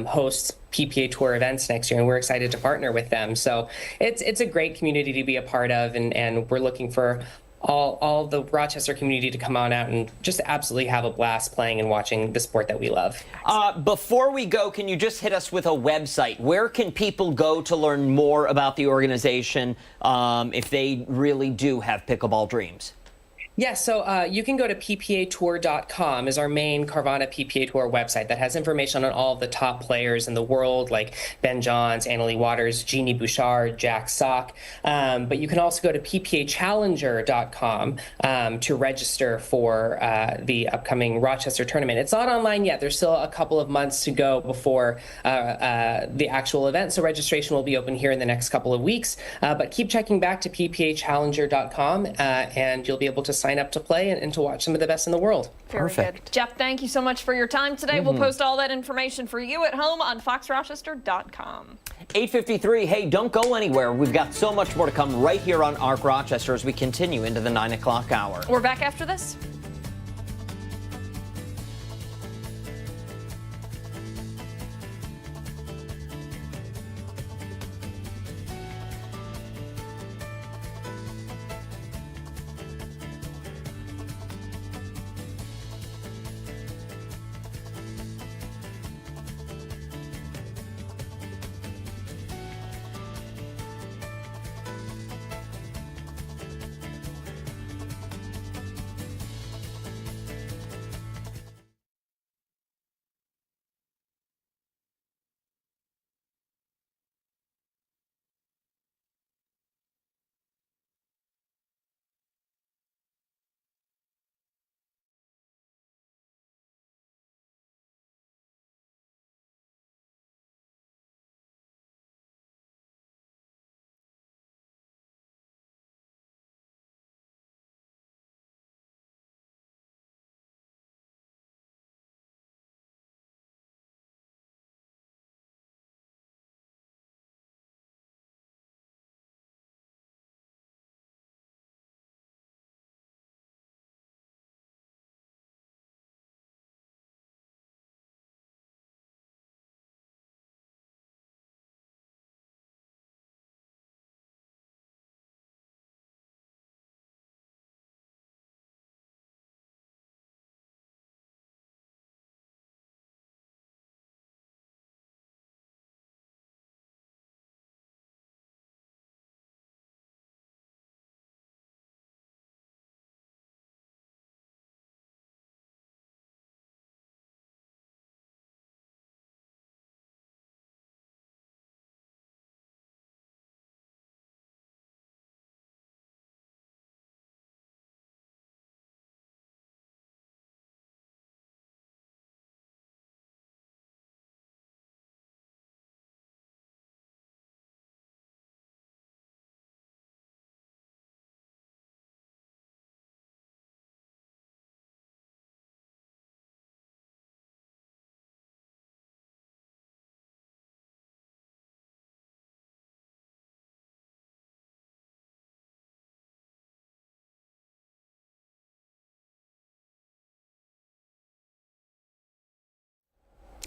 host PPA Tour events next year, and we're excited to partner with them. So it's a great community to be a part of, and we're looking for all the Rochester community to come on out and just absolutely have a blast playing and watching the sport that we love. Before we go, can you just hit us with a website? Where can people go to learn more about the organization if they really do have pickleball dreams? Yes, so you can go to ppatour.com is our main Carvana PPA Tour website that has information on all of the top players in the world like Ben Johns, Annalie Waters, Jeannie Bouchard, Jack Sock. But you can also go to ppachallenger.com to register for the upcoming Rochester tournament. It's not online yet. There's still a couple of months to go before the actual event, so registration will be open here in the next couple of weeks. But keep checking back to ppachallenger.com and you'll be able to sign up to play and to watch some of the best in the world. Very good. Jeff, thank you so much for your time today. We'll post all that information for you at home on foxrochester.com. 8:53. Hey, don't go anywhere. We've got so much more to come right here on ARC Rochester as we continue into the 9 o'clock hour. We're back after this.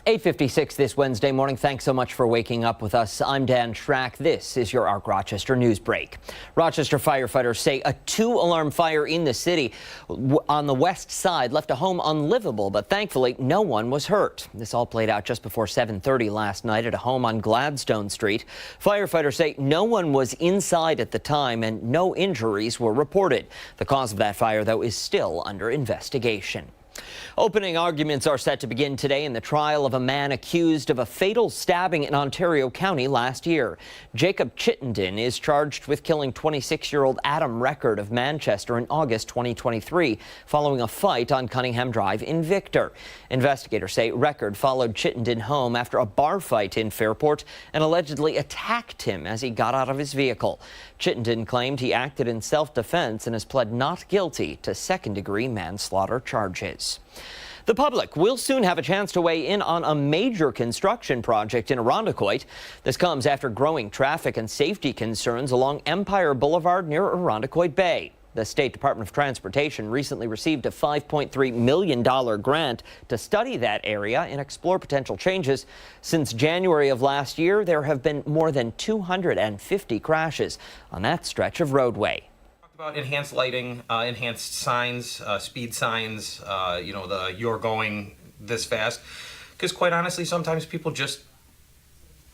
8:56 this Wednesday morning. Thanks so much for waking up with us. I'm Dan Schrack. This is your ARC Rochester news break. Rochester firefighters say a 2-alarm fire in the city on the west side left a home unlivable, but thankfully no one was hurt. This all played out just before 7:30 last night at a home on Gladstone Street. Firefighters say no one was inside at the time and no injuries were reported. The cause of that fire, though, is still under investigation. Opening arguments are set to begin today in the trial of a man accused of a fatal stabbing in Ontario County last year. Jacob Chittenden is charged with killing 26-year-old Adam Record of Manchester in August 2023 following a fight on Cunningham Drive in Victor. Investigators say Record followed Chittenden home after a bar fight in Fairport and allegedly attacked him as he got out of his vehicle. Chittenden claimed he acted in self-defense and has pled not guilty to second-degree manslaughter charges. The public will soon have a chance to weigh in on a major construction project in Irondequoit. This comes after growing traffic and safety concerns along Empire Boulevard near Irondequoit Bay. The State Department of Transportation recently received a $5.3 million grant to study that area and explore potential changes. Since January of last year, there have been more than 250 crashes on that stretch of roadway. About enhanced lighting, enhanced signs, speed signs, you're going this fast. Because quite honestly, sometimes people just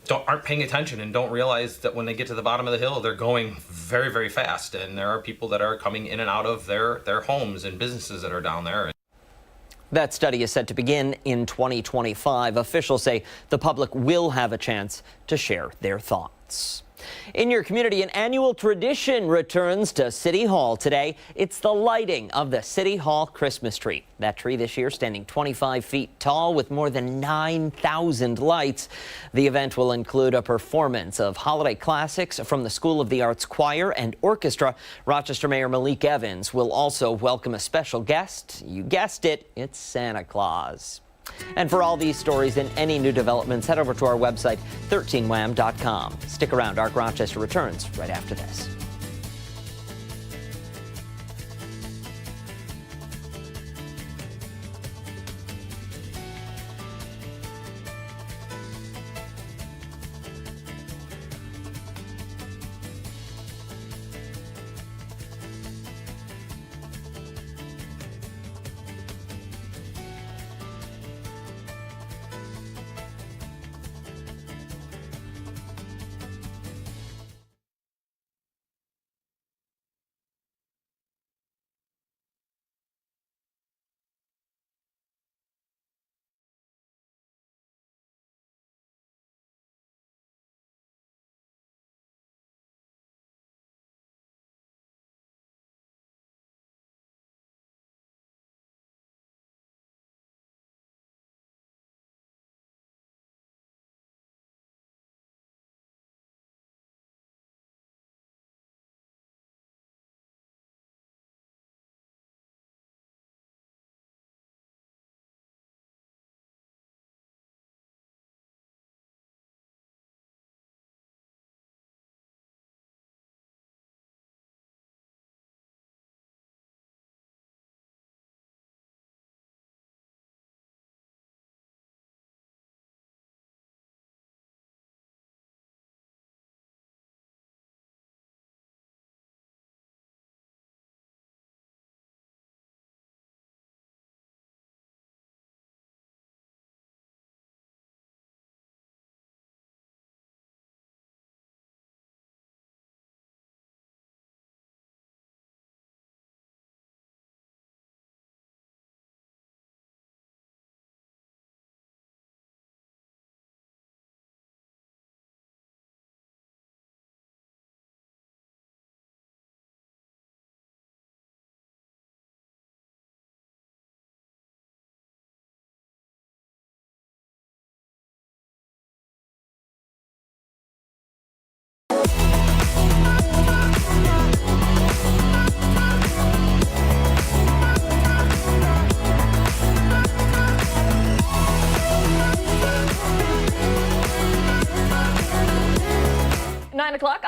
aren't paying attention and don't realize that when they get to the bottom of the hill, they're going very, very fast. And there are people that are coming in and out of their homes and businesses that are down there. That study is set to begin in 2025. Officials say the public will have a chance to share their thoughts. In your community, an annual tradition returns to City Hall today. It's the lighting of the City Hall Christmas tree. That tree this year standing 25 feet tall with more than 9,000 lights. The event will include a performance of holiday classics from the School of the Arts Choir and Orchestra. Rochester Mayor Malik Evans will also welcome a special guest. You guessed it, it's Santa Claus. And for all these stories and any new developments, head over to our website, 13wham.com. Stick around. ARC Rochester returns right after this.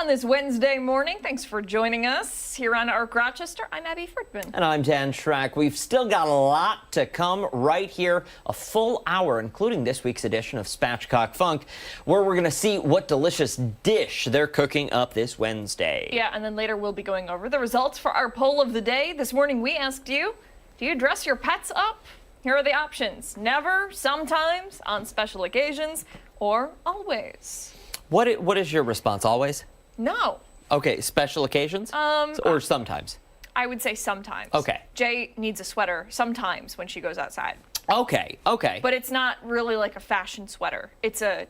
on this Wednesday morning. Thanks for joining us here on Arc Rochester. I'm Abby Friedman. And I'm Dan Schrack. We've still got a lot to come right here, a full hour, including this week's edition of Spatchcock Funk, where we're going to see what delicious dish they're cooking up this Wednesday. Yeah, and then later we'll be going over the results for our poll of the day. This morning we asked you, do you dress your pets up? Here are the options: never, sometimes, on special occasions, or always. What is your response? Always? No. Okay, special occasions? Or sometimes? I would say sometimes. Okay. Jay needs a sweater sometimes when she goes outside. Okay. But it's not really like a fashion sweater. It's a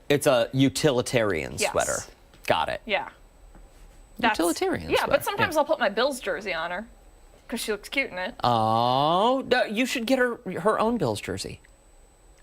utilitarian Yes. sweater. Got it. Yeah. Utilitarian Yeah, sweater. but sometimes I'll put my Bills jersey on her because she looks cute in it. Oh, no, you should get her own Bills jersey.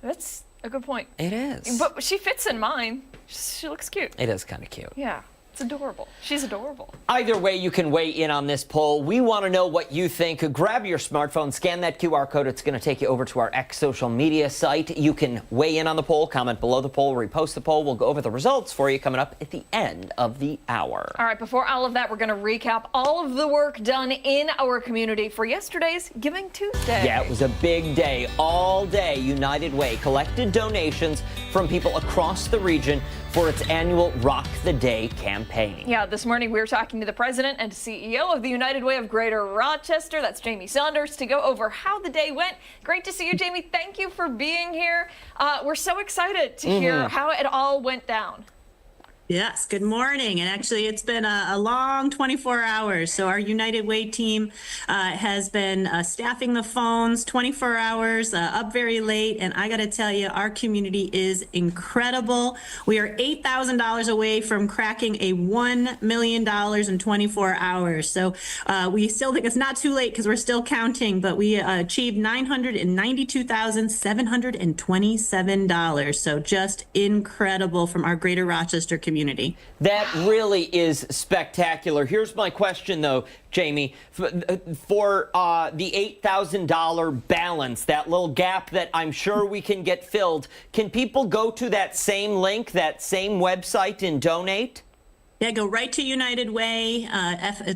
That's a good point. It is. But she fits in mine. She looks cute. It is kind of cute. Yeah, it's adorable. She's adorable. Either way, you can weigh in on this poll. We want to know what you think. Grab your smartphone, scan that QR code. It's going to take you over to our X social media site. You can weigh in on the poll, comment below the poll, repost the poll. We'll go over the results for you coming up at the end of the hour. All right, before all of that, we're going to recap all of the work done in our community for yesterday's Giving Tuesday. Yeah, it was a big day. All day, United Way collected donations from people across the region for its annual Rock the Day campaign. Yeah, this morning we were talking to the president and CEO of the United Way of Greater Rochester, that's Jamie Saunders, to go over how the day went. Great to see you, Jamie. Thank you for being here. We're so excited to hear how it all went down. Yes, good morning. And actually, it's been a long 24 hours. So our United Way team has been staffing the phones 24 hours, up very late. And I got to tell you, our community is incredible. We are $8,000 away from cracking a $1 million in 24 hours. So we still think it's not too late because we're still counting, but we achieved $992,727. So just incredible from our Greater Rochester community. That really is spectacular. Here's my question, though, Jamie. For the $8,000 balance, that little gap that I'm sure we can get filled, can people go to that same link, that same website, and donate? Yeah, go right to United Way,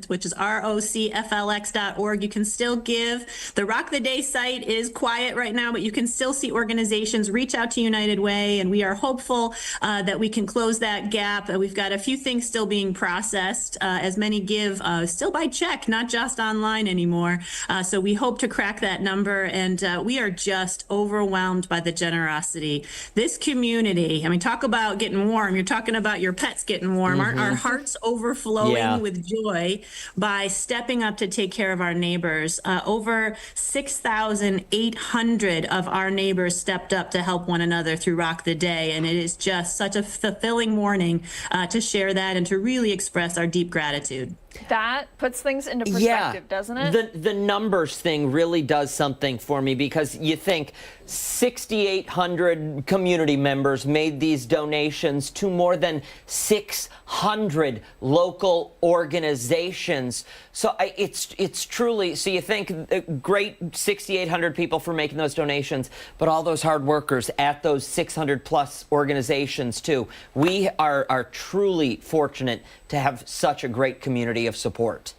which is rocflx.org. You can still give. The Rock the Day site is quiet right now, but you can still see organizations reach out to United Way, and we are hopeful that we can close that gap. We've got a few things still being processed, as many give still by check, not just online anymore. So we hope to crack that number, and we are just overwhelmed by the generosity. This community, I mean, talk about getting warm. You're talking about your pets getting warm. Our hearts overflowing with joy by stepping up to take care of our neighbors. Over 6,800 of our neighbors stepped up to help one another through Rock the Day. And it is just such a fulfilling morning to share that and to really express our deep gratitude. That puts things into perspective, doesn't it? The numbers thing really does something for me, because you think 6,800 community members made these donations to more than 600 local organizations. So it's truly, so you think great 6,800 people for making those donations, but all those hard workers at those 600 plus organizations too. We are truly fortunate to have such a great community of support.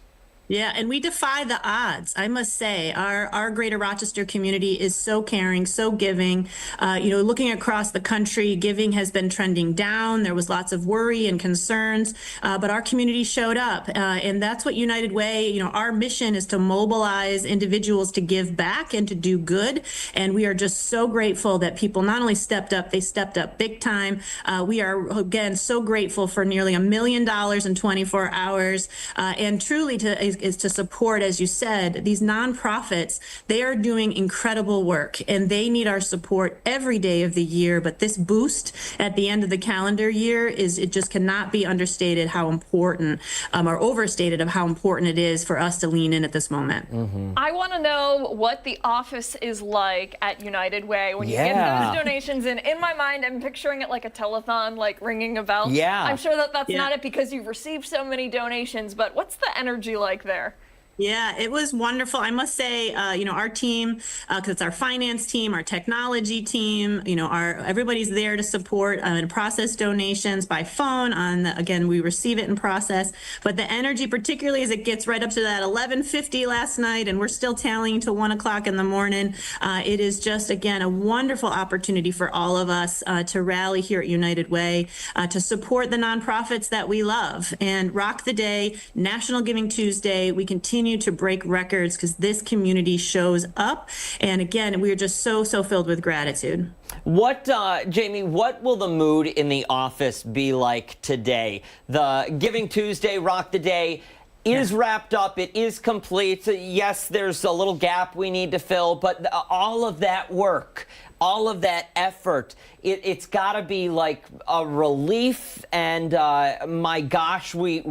Yeah, and we defy the odds. I must say, our Greater Rochester community is so caring, so giving. Looking across the country, giving has been trending down. There was lots of worry and concerns, but our community showed up, and that's what United Way, our mission is to mobilize individuals to give back and to do good. And we are just so grateful that people not only stepped up, they stepped up big time. We are, again, so grateful for nearly $1 million in 24 hours, and truly is to support, as you said, these nonprofits. They are doing incredible work, and they need our support every day of the year. But this boost at the end of the calendar year it just cannot be understated how important, or overstated of how important it is for us to lean in at this moment. I want to know what the office is like at United Way when you get those donations in. In my mind, I'm picturing it like a telethon, like ringing a bell. Yeah. I'm sure that's not it because you've received so many donations, but what's the energy like there? Yeah, it was wonderful. I must say, our team, because it's our finance team, our technology team, everybody's there to support and process donations by phone. Again, we receive it and process. But the energy, particularly as it gets right up to that 11:50 last night, and we're still tallying till 1 o'clock in the morning. It is just, again, a wonderful opportunity for all of us to rally here at United Way, to support the nonprofits that we love and rock the day, National Giving Tuesday. We continue to break records because this community shows up. And again, we are just so filled with gratitude. What, Jamie, what will the mood in the office be like today? The Giving Tuesday, Rock the Day is wrapped up. It is complete. Yes, there's a little gap we need to fill, but all of that work, all of that effort, it's got to be like a relief. And my gosh, we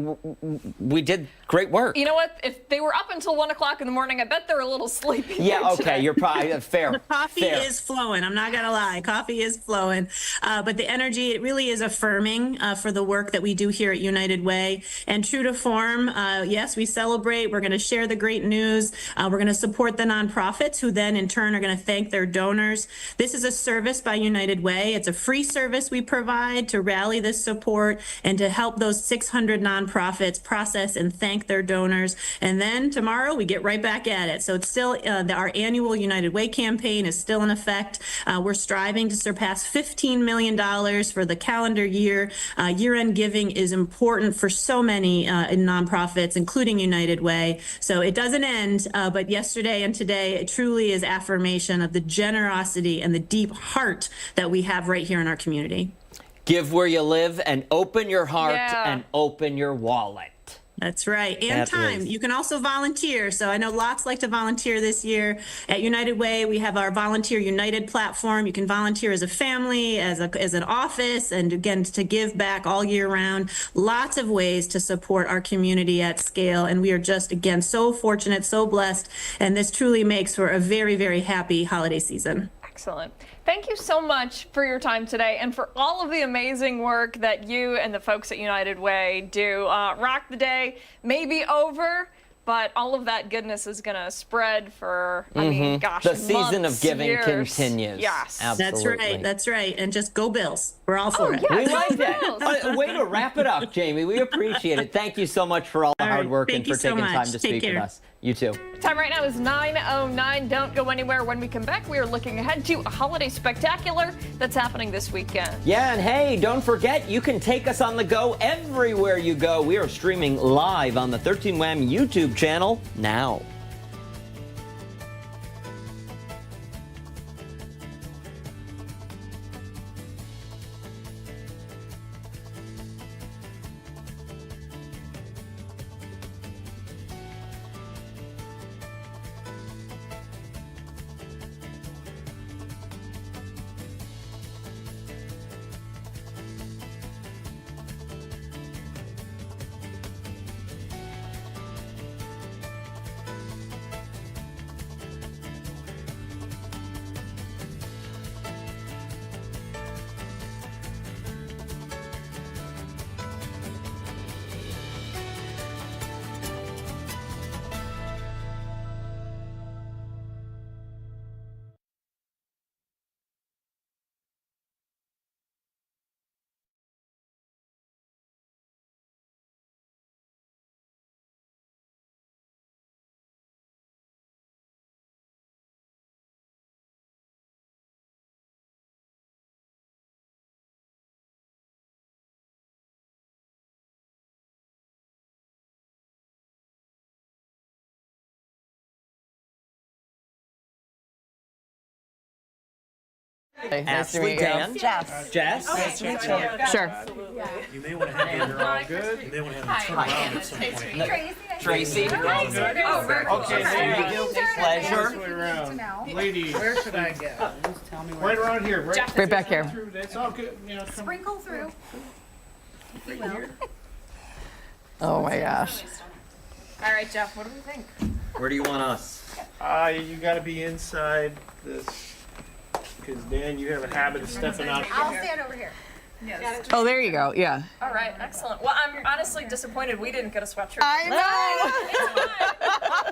did great work. You know what? If they were up until 1 o'clock in the morning, I bet they're a little sleepy. Yeah, okay, you're probably fair. The coffee is flowing. I'm not gonna lie, coffee is flowing. But the energy, it really is affirming for the work that we do here at United Way. And true to form, yes, we celebrate. We're gonna share the great news. We're gonna support the nonprofits, who then in turn are gonna thank their donors. This is a service by United Way. It's a free service we provide to rally this support and to help those 600 nonprofits process and thank their donors. And then tomorrow we get right back at it. So it's still, our annual United Way campaign is still in effect. We're striving to surpass $15 million for the calendar year. Year-end giving is important for so many nonprofits, including United Way. So it doesn't end, but yesterday and today, it truly is affirmation of the generosity and the deep heart that we have right here in our community. Give where you live and open your heart and open your wallet. That's right. And time. You can also volunteer. So I know lots like to volunteer this year. At United Way, we have our Volunteer United platform. You can volunteer as a family, as an office, and again, to give back all year round. Lots of ways to support our community at scale. And we are just, again, so fortunate, so blessed. And this truly makes for a very, very happy holiday season. Excellent. Thank you so much for your time today and for all of the amazing work that you and the folks at United Way do. Rock the Day may be over, but all of that goodness is going to spread for, I mean, gosh, the season months, of giving years. continues. Yes. Absolutely. That's right. And just go Bills. We're all for it. Yeah, We like that. Way to wrap it up, Jamie. We appreciate it. Thank you so much for all the hard work and for taking time to speak with us. You too. Time right now is 9:09. Don't go anywhere. When we come back, we are looking ahead to a holiday spectacular that's happening this weekend. Yeah, and hey, don't forget, you can take us on the go everywhere you go. We are streaming live on the 13 Wham YouTube channel now. Ashley, Dan, Jess. Nice to meet you. Sure. You may want to have them all good. You may want to have them turn around at some point. Tracy. Okay, there you go. Pleasure. This way around. Lady, where should I go? Just tell me where. Right around here. Right back here. That's all good. Sprinkle through. Oh my gosh. All right, Jeff, what do we think? Where do you want us? You got to be inside this. Because Dan, you have a habit of stepping out. I'll stand over here. Yes. Oh, there you go. Yeah. All right, excellent. Well, I'm honestly disappointed we didn't get a sweatshirt. I know.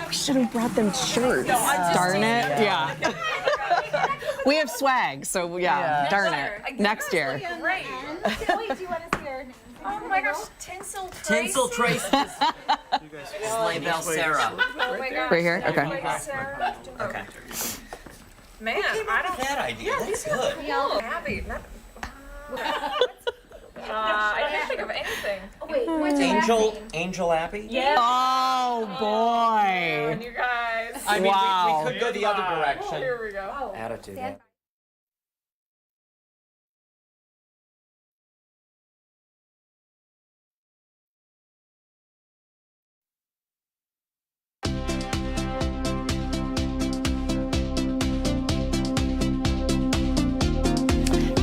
We should have brought them shirts. Darn it. Yeah. We have swag, so yeah. Darn it. Next year. Great. Wait, do you want to see our names? Oh my gosh, Tinsel Tracy. Tinsel Tracy. Sleigh Bell Sarah. Oh my gosh. Right here? Okay. Sarah. Okay. Man, I don't. That idea. That's good. Cool. Happy. I can't think of anything. Oh, wait, what's your Angel Abbey? Yeah. Oh boy. You guys. I mean, Wow. we could go the other direction. Here we go. Attitude. Stand-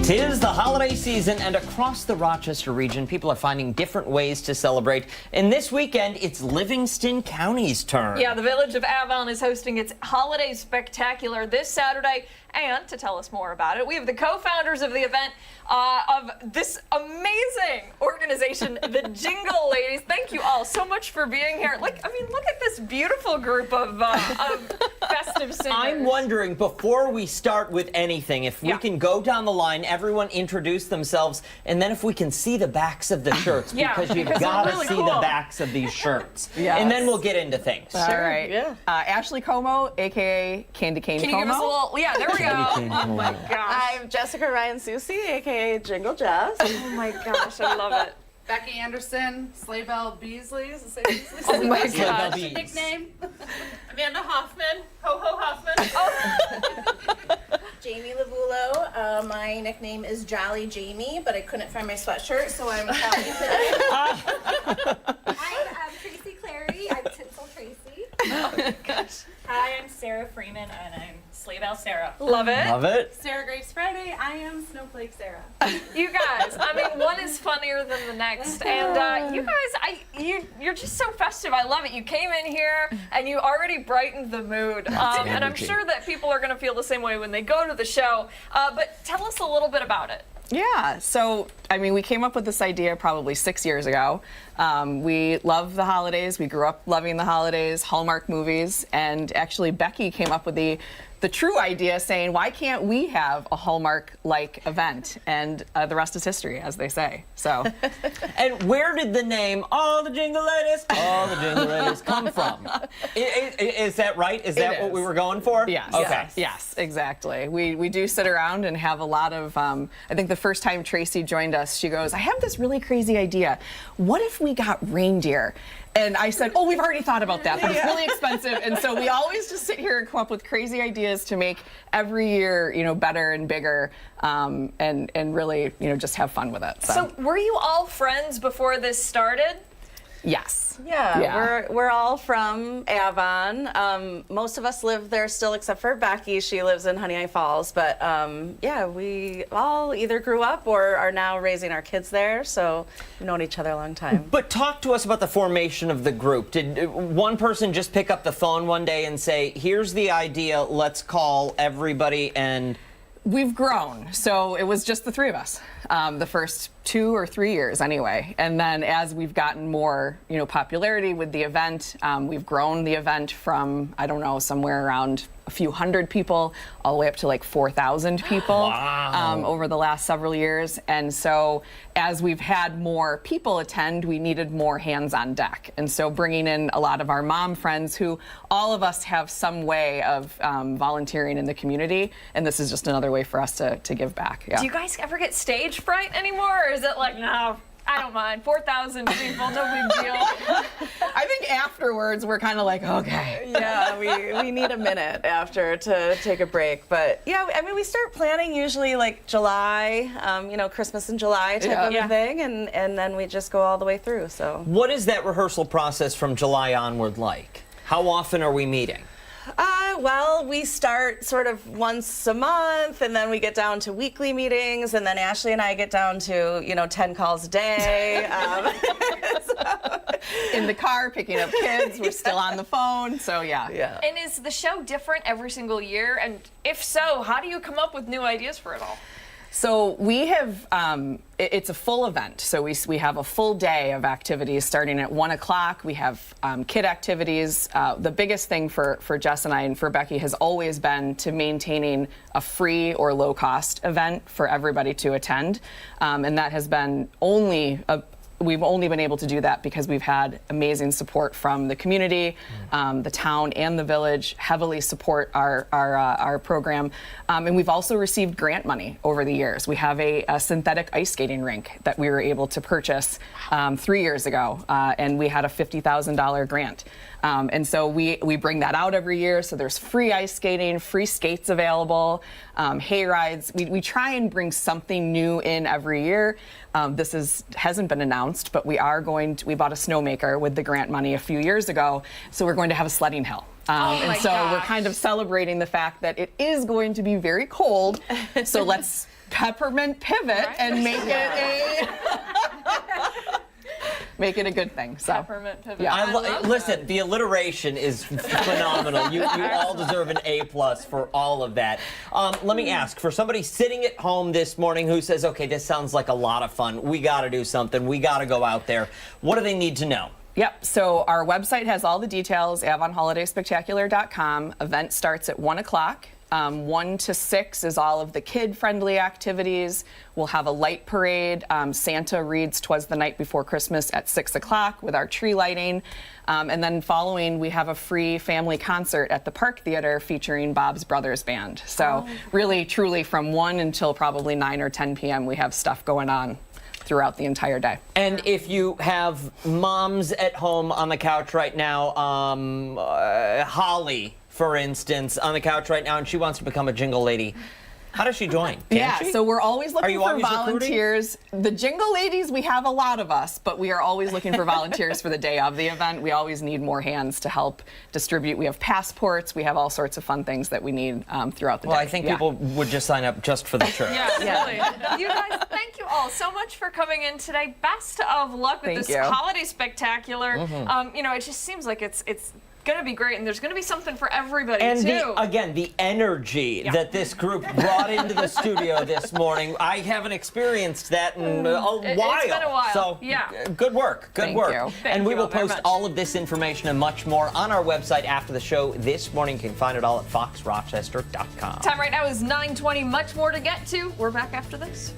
Tis the holiday season, and across the Rochester region, people are finding different ways to celebrate. And this weekend, it's Livingston County's turn. Yeah, the village of Avon is hosting its holiday spectacular this Saturday. And to tell us more about it, we have the co-founders of the event of this amazing organization, the Jingle Ladies. Thank you all so much for being here. Look at this beautiful group of festive singers. I'm wondering, before we start with anything, if we can go down the line, everyone introduce themselves, and then if we can see the backs of the shirts, because you've got to see the backs of these shirts. Yes. And then we'll get into things. All right. Yeah. Ashley Como, aka Candy Cane Can you Como. give us a little? Yeah, there we go. Oh my gosh. I'm Jessica Ryan Susie, aka Jingle Jess. Oh my gosh, I love it. Becky Anderson, Sleigh Bell Beasley. Is it Beasley? Oh my Sleigh Bell gosh. Bees. Nickname. Amanda Hoffman. Ho Ho Hoffman. Jamie Lavulo. My nickname is Jolly Jamie, but I couldn't find my sweatshirt, so I'm happy today. I'm Tracy Clary. I'm Tinsel Tracy. Oh my gosh. Hi, I'm Sarah Freeman, and I'm Sleigh Bell Sarah. Love it. Love it. Sarah Grace Friday. I am Snowflake Sarah. You guys, I mean, one is funnier than the next, and you guys, you're just so festive. I love it. You came in here and you already brightened the mood, and I'm energy. sure that people are going to feel the same way when they go to the show. But tell us a little bit about it. Yeah, so I mean, we came up with this idea probably 6 years ago. We love the holidays. We grew up loving the holidays, Hallmark movies, and actually Becky came up with the true idea, saying, why can't we have a Hallmark-like event? And the rest is history, as they say. So, And where did the name "All the Jingle Ladies, All the Jingle Ladies" come from? Is that right? Is that what we were going for? yes, Okay. yes, exactly. We do sit around and have a lot of. I think the first time Tracy joined us, she goes, "I have this really crazy idea. What if we got reindeer?" And I said, "Oh, we've already thought about that, but it's really expensive." And so we always just sit here and come up with crazy ideas to make every year, better and bigger, and really, just have fun with it. So, were you all friends before this started? Yes. Yeah, we're all from Avon. Most of us live there still, except for Becky. She lives in Honey Eye Falls. But yeah, we all either grew up or are now raising our kids there. So we've known each other a long time. But talk to us about the formation of the group. Did one person just pick up the phone one day and say, "Here's the idea, let's call everybody"? And we've grown. So it was just the three of us, the first 2 or 3 years anyway. And then as we've gotten more, popularity with the event, we've grown the event from, I don't know, somewhere around a few hundred people all the way up to like 4,000 people over the last several years. And so as we've had more people attend, we needed more hands on deck. And so bringing in a lot of our mom friends who all of us have some way of volunteering in the community. And this is just another way for us to give back. Yeah. Do you guys ever get stage fright anymore, or is it like, no, I don't mind, 4,000 people, no big deal? I think afterwards we're kind of like, okay. Yeah, we need a minute after to take a break. But yeah, I mean, we start planning usually like July, Christmas in July type of a thing, and then we just go all the way through. So what is that rehearsal process from July onward like? How often are we meeting? Well, we start sort of once a month, and then we get down to weekly meetings, and then Ashley and I get down to, 10 calls a day. In the car, picking up kids, we're still on the phone, so yeah. And is the show different every single year? And if so, how do you come up with new ideas for it all? So we have, it's a full event. So we have a full day of activities starting at 1 o'clock. We have kid activities. The biggest thing for Jess and I and for Becky has always been to maintaining a free or low cost event for everybody to attend. And that has been we've only been able to do that because we've had amazing support from the community, the town, and the village heavily support our program. And we've also received grant money over the years. We have a synthetic ice skating rink that we were able to purchase 3 years ago, and we had a $50,000 grant. And so we bring that out every year. So there's free ice skating, free skates available, hay rides. We try and bring something new in every year. This hasn't been announced, but we bought a snowmaker with the grant money a few years ago. So we're going to have a sledding hill. And so we're kind of celebrating the fact that it is going to be very cold. So let's peppermint pivot and make it make it a good thing. So, Peppermint pivot. yeah. Listen, the alliteration is phenomenal. You all deserve an A+ for all of that. Let me ask, for somebody sitting at home this morning who says, okay, this sounds like a lot of fun. We got to do something. We got to go out there. What do they need to know? Yep, so our website has all the details, avonholidayspectacular.com. Event starts at 1 o'clock. 1 to 6 is all of the kid-friendly activities. We'll have a light parade. Santa reads "'Twas the Night Before Christmas" at 6 o'clock with our tree lighting. And then following, we have a free family concert at the Park Theater featuring Bob's Brothers Band. So really, truly, from 1 until probably 9 or 10 p.m., we have stuff going on throughout the entire day. And if you have moms at home on the couch right now, Holly, for instance, on the couch right now, and she wants to become a jingle lady, how does she join? So we're always looking for always volunteers. The Jingle Ladies, we have a lot of us, but we are always looking for volunteers for the day of the event. We always need more hands to help distribute. We have passports. We have all sorts of fun things that we need throughout the day. Well, I think people would just sign up just for the shirt. Really. You guys, thank you all so much for coming in today. Best of luck with Thank this you. holiday spectacular. It just seems like it's going to be great, and there's going to be something for everybody, And too. the energy that this group brought into the studio this morning, I haven't experienced that in a while. It's been a while. So, good work. Good Thank work. you. And we you will all very post much. all of this information and much more on our website after the show this morning. You can find it all at foxrochester.com. Time right now is 9:20. Much more to get to. We're back after this.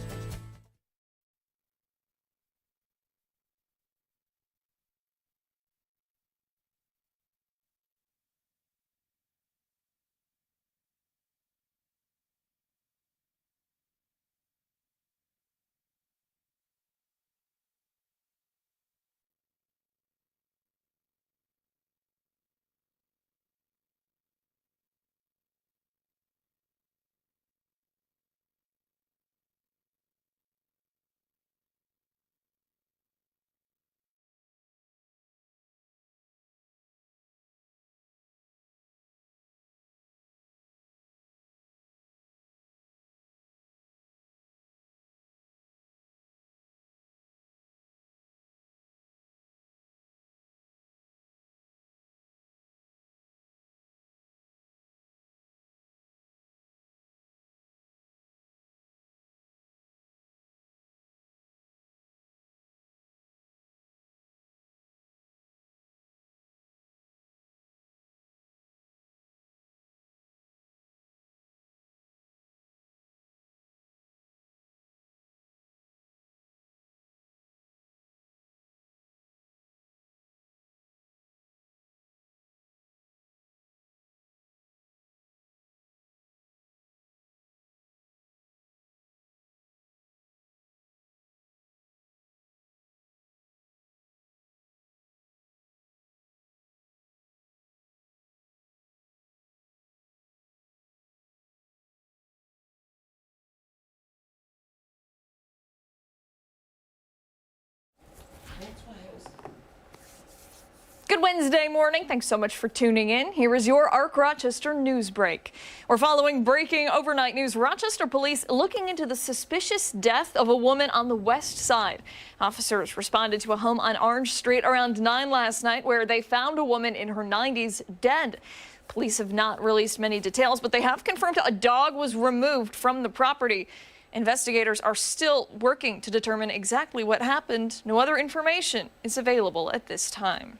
Good Wednesday morning. Thanks so much for tuning in. Here is your Arc Rochester news break. We're following breaking overnight news. Rochester police looking into the suspicious death of a woman on the west side. Officers responded to a home on Orange Street around 9 last night where they found a woman in her 90s dead. Police have not released many details, but they have confirmed a dog was removed from the property. Investigators are still working to determine exactly what happened. No other information is available at this time.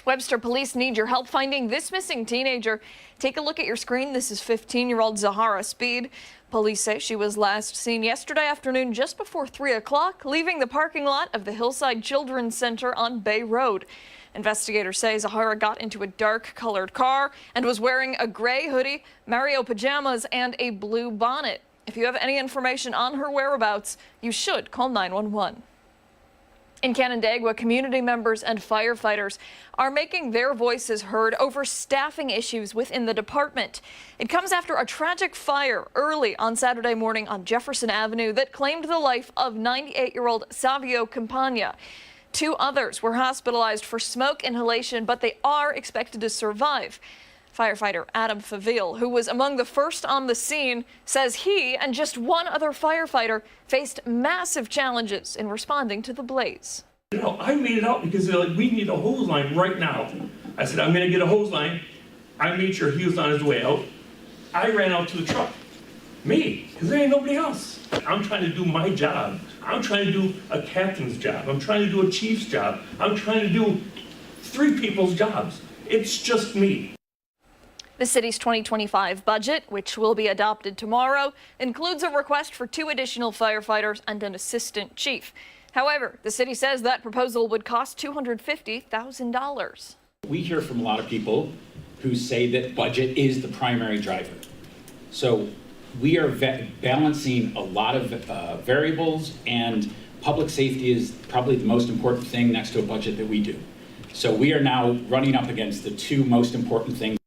Webster police need your help finding this missing teenager. Take a look at your screen. This is 15-year-old Zahara Speed. Police say she was last seen yesterday afternoon just before 3 o'clock, leaving the parking lot of the Hillside Children's Center on Bay Road. Investigators say Zahara got into a dark-colored car and was wearing a gray hoodie, Mario pajamas, and a blue bonnet. If you have any information on her whereabouts, you should call 911. In Canandaigua, community members and firefighters are making their voices heard over staffing issues within the department. It comes after a tragic fire early on Saturday morning on Jefferson Avenue that claimed the life of 98-year-old Savio Campagna. 2 others were hospitalized for smoke inhalation, but they are expected to survive. Firefighter Adam Faville, who was among the first on the scene, says he and just 1 other firefighter faced massive challenges in responding to the blaze. You know, I made it out because they're like, we need a hose line right now. I said, I'm going to get a hose line. I made sure he was on his way out. I ran out to the truck. Me, because there ain't nobody else. I'm trying to do my job. I'm trying to do a captain's job. I'm trying to do a chief's job. I'm trying to do 3 people's jobs. It's just me. The city's 2025 budget, which will be adopted tomorrow, includes a request for 2 additional firefighters and an assistant chief. However, the city says that proposal would cost $250,000. We hear from a lot of people who say that budget is the primary driver. So we are balancing a lot of variables, and public safety is probably the most important thing next to a budget that we do. So we are now running up against the 2 most important things.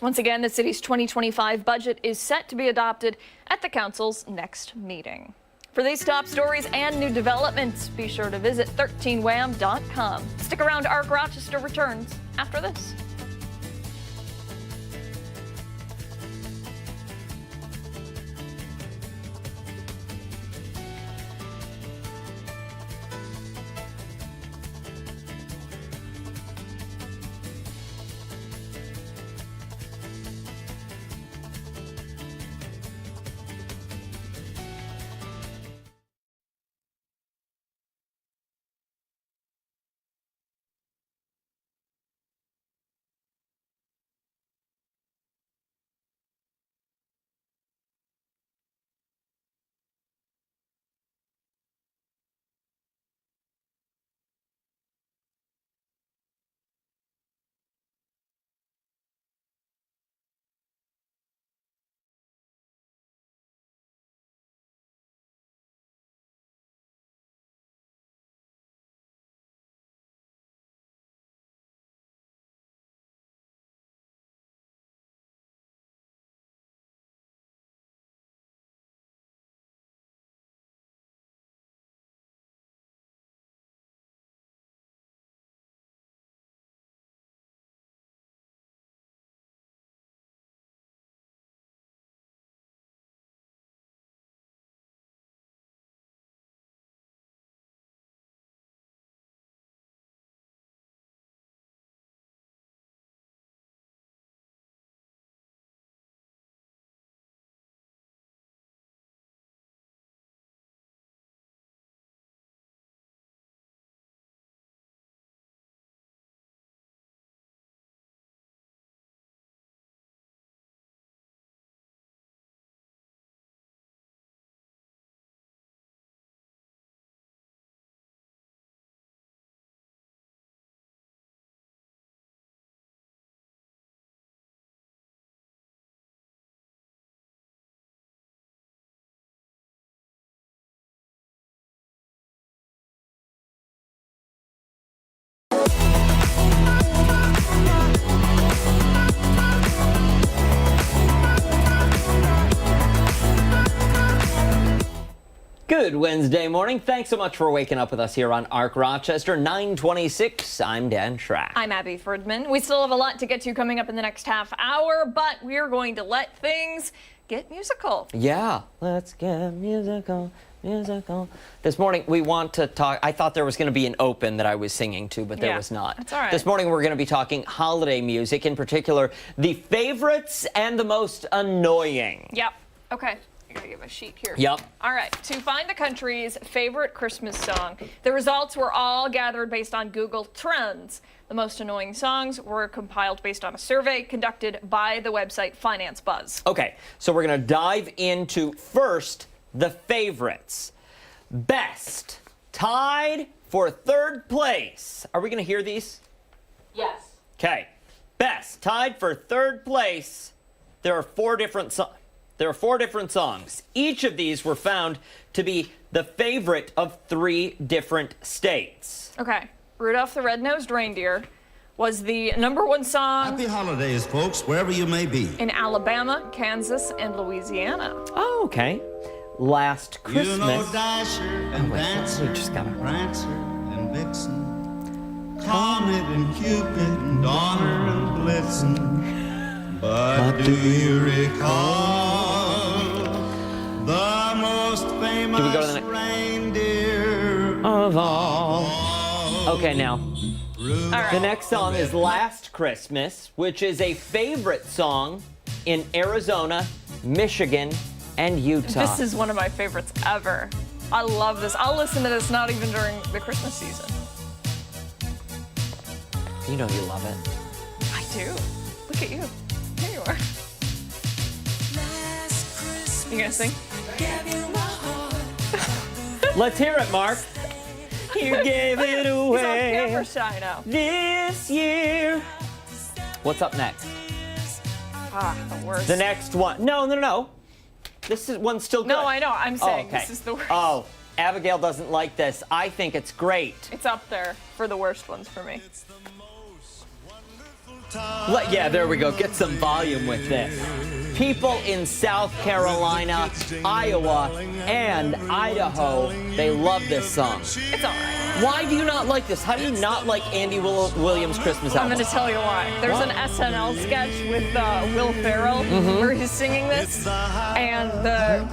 Once again, the city's 2025 budget is set to be adopted at the council's next meeting. For these top stories and new developments, be sure to visit 13wham.com. Stick around, Ark Rochester returns after this. Good Wednesday morning. Thanks so much for waking up with us here on Ark Rochester 926. I'm Dan Schrack. I'm Abby Ferdman. We still have a lot to get to coming up in the next half hour, but we're going to let things get musical. Yeah, let's get musical. This morning we want to talk. I thought there was going to be an open that I was singing to, but there was not. That's all right. This morning we're going to be talking holiday music, in particular the favorites and the most annoying. Yep. Okay. gotta get my sheet here. Yep. All right, to find the country's favorite Christmas song, the results were all gathered based on Google Trends. The most annoying songs were compiled based on a survey conducted by the website Finance Buzz. Okay, so we're going to dive into first the favorites. Best, tied for third place. Are we going to hear these? Yes. Okay. Best, tied for third place. There are four different songs. Each of these were found to be the favorite of 3 different states. Okay, Rudolph the Red-Nosed Reindeer was the #1 song Happy holidays, folks, wherever you may be. in Alabama, Kansas, and Louisiana. Oh, okay. Last Christmas. You know Dasher and Dancer, we just gotta... Prancer and Vixen, Comet and Cupid and Donner and Blitzen. But do you recall the most famous Do we go to the reindeer of all? Okay, now. right. The next song is Last Christmas, which is a favorite song in Arizona, Michigan, and Utah. This is one of my favorites ever. I love this. I'll listen to this not even during the Christmas season. You know you love it. I do. Look at you. Here you are. You gonna sing? Let's hear it, Mark. You gave it He's on away camera shy now. this year. What's up next? Ah, the worst. The next one. No. This is one's still good. No, I know. I'm saying okay. this is the worst. Oh, Abigail doesn't like this. I think it's great. It's up there for the worst ones for me. Yeah, there we go. Get some volume with this. People in South Carolina, Iowa, and Idaho, they love this song. It's all right. Why do you not like this? How do you not like Andy Williams' Christmas album? I'm going to tell you why. There's an SNL sketch with Will Ferrell where he's singing this, and the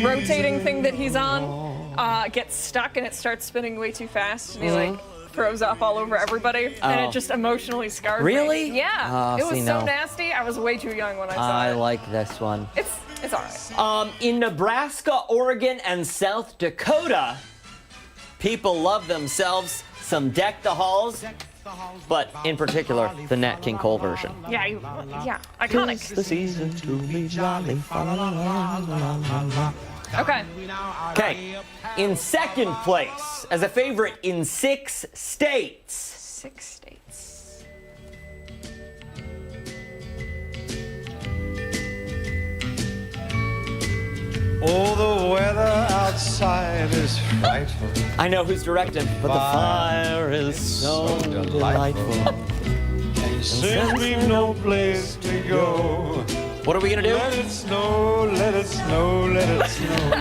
rotating thing that he's on gets stuck and it starts spinning way too fast, and he like throws up all over everybody, and it just emotionally scarred me. Really? Yeah. It was see, so no. nasty. I was way too young when I saw I it. like this one. It's all right. In Nebraska, Oregon, and South Dakota, people love themselves some Deck the Halls, but in particular, the Nat King Cole version. Yeah, iconic. Tis the season to be jolly. Okay. Okay, in second place, as a favorite in 6 states. 6 states. Oh, the weather outside is frightful. I know who's directing, but the fire is so delightful. Simply no place to go. What are we gonna do? Let it snow, let it snow, let it snow.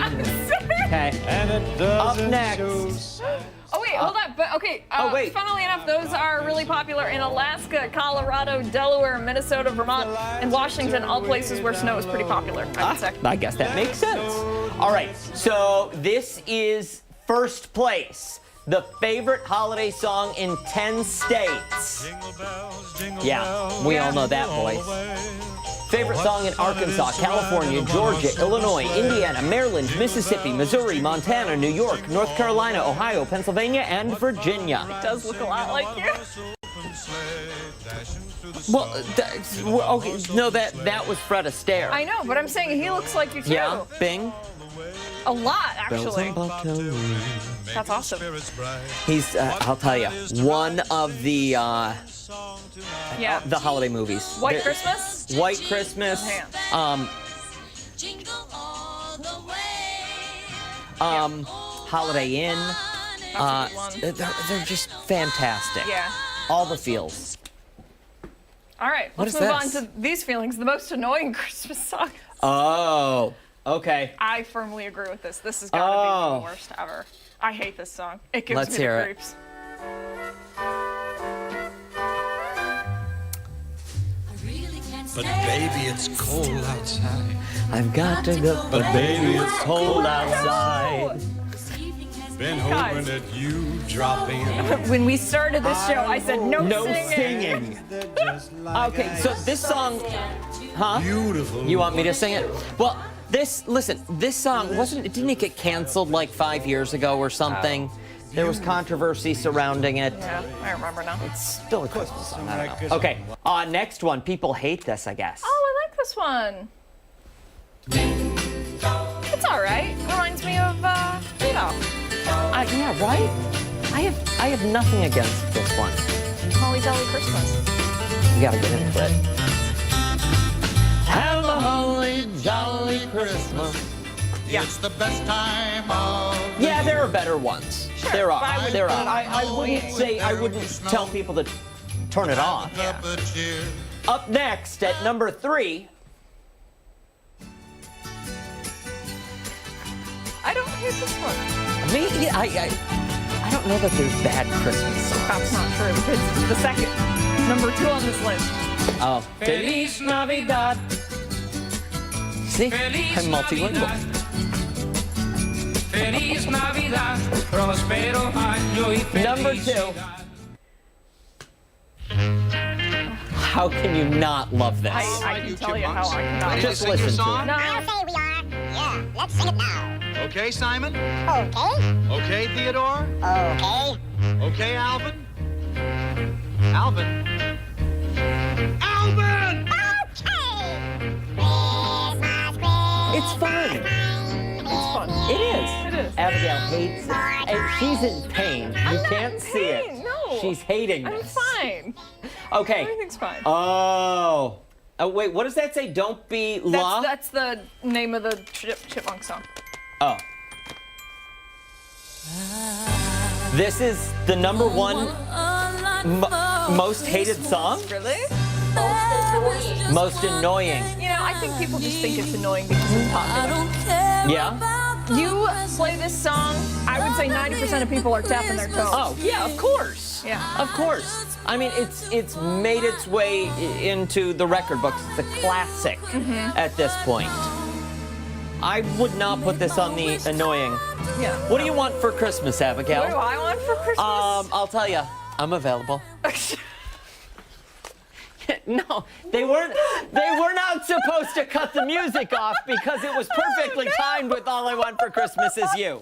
Okay. And it Up doesn't next. show. Oh wait, hold on. But okay. wait. Funnily enough, those are really popular in Alaska, Colorado, Delaware, Minnesota, Vermont, and Washington. All places where snow is pretty popular, I would say. I guess that makes sense. All right, so this is first place. The favorite holiday song in 10 states. Yeah, we all know that, boys. Favorite song in Arkansas, California, Georgia, Illinois, Indiana, Maryland, Mississippi, Missouri, Montana, New York, North Carolina, Ohio, Pennsylvania, and Virginia. It does look a lot like you. Well, okay, no, that was Fred Astaire. I know, but I'm saying he looks like you too. Yeah, Bing. A lot, actually. That's awesome. He's, I'll tell you, one of the holiday movies. White Christmas? White Christmas. Holiday Inn. They're just fantastic. Yeah. All the feels. All right, What let's is move this? on to these feelings. The most annoying Christmas song. Oh, okay. I firmly agree with this. This has got to be the worst ever. I hate this song. It gives Let's me hear the it. creeps. But baby, it's cold outside. I've got to go, but baby, it's cold outside. Been Guys. hoping that you drop in. When we started this show, I said no singing. Okay, so this song, huh? Beautiful. You want me to sing it? Well, This song didn't it get canceled like 5 years ago or something? There was controversy surrounding it. Yeah, I remember now. It's still a Christmas song. I don't know. Okay, next one. People hate this, I guess. Oh, I like this one. It's all right. Reminds me of Rudolph. Yeah, right? I have nothing against this one. Holly Jolly Christmas. We gotta get into it. Have a holly jolly Christmas. Yeah. It's the best time of the Yeah, there are better ones. Sure, there but I are. would There put it are. on Halloween. I wouldn't tell people to turn it off. Up next at number 3. I don't hate this one. I don't know that there's bad Christmas songs. That's not true. It's the second, number 2 on this list. Oh. Feliz Navidad. See? I'm multilingual. Feliz Navidad. Prospero año y felicidad. Number 2. How can you not love this? I can tell you how I cannot. Just listen to it. No. I'll say we are. Yeah, let's sing it now. Okay, Simon? Okay. Okay, Theodore? Okay. Okay, Alvin? Alvin? Alvin! It's fun. It's fun. It is. It is. Abigail hates it. And she's in pain. You can't see it. No. She's hating I'm this. fine. Okay. Everything's fine. Oh, wait, what does that say? Don't be law? That's the name of the Chipmunk song. Oh. This is the number 1 most hated song? Really? Most annoying. You know, I think people just think it's annoying because it's popular. Yeah? You play this song, I would say 90% of people are tapping their toes. Oh, yeah, of course. Yeah. Of course. I mean, it's made its way into the record books. It's a classic at this point. I would not put this on the annoying. Yeah. What do you want for Christmas, Abigail? What do I want for Christmas? I'll tell you. I'm available. No, they were not supposed to cut the music off because it was perfectly timed with All I Want for Christmas Is You.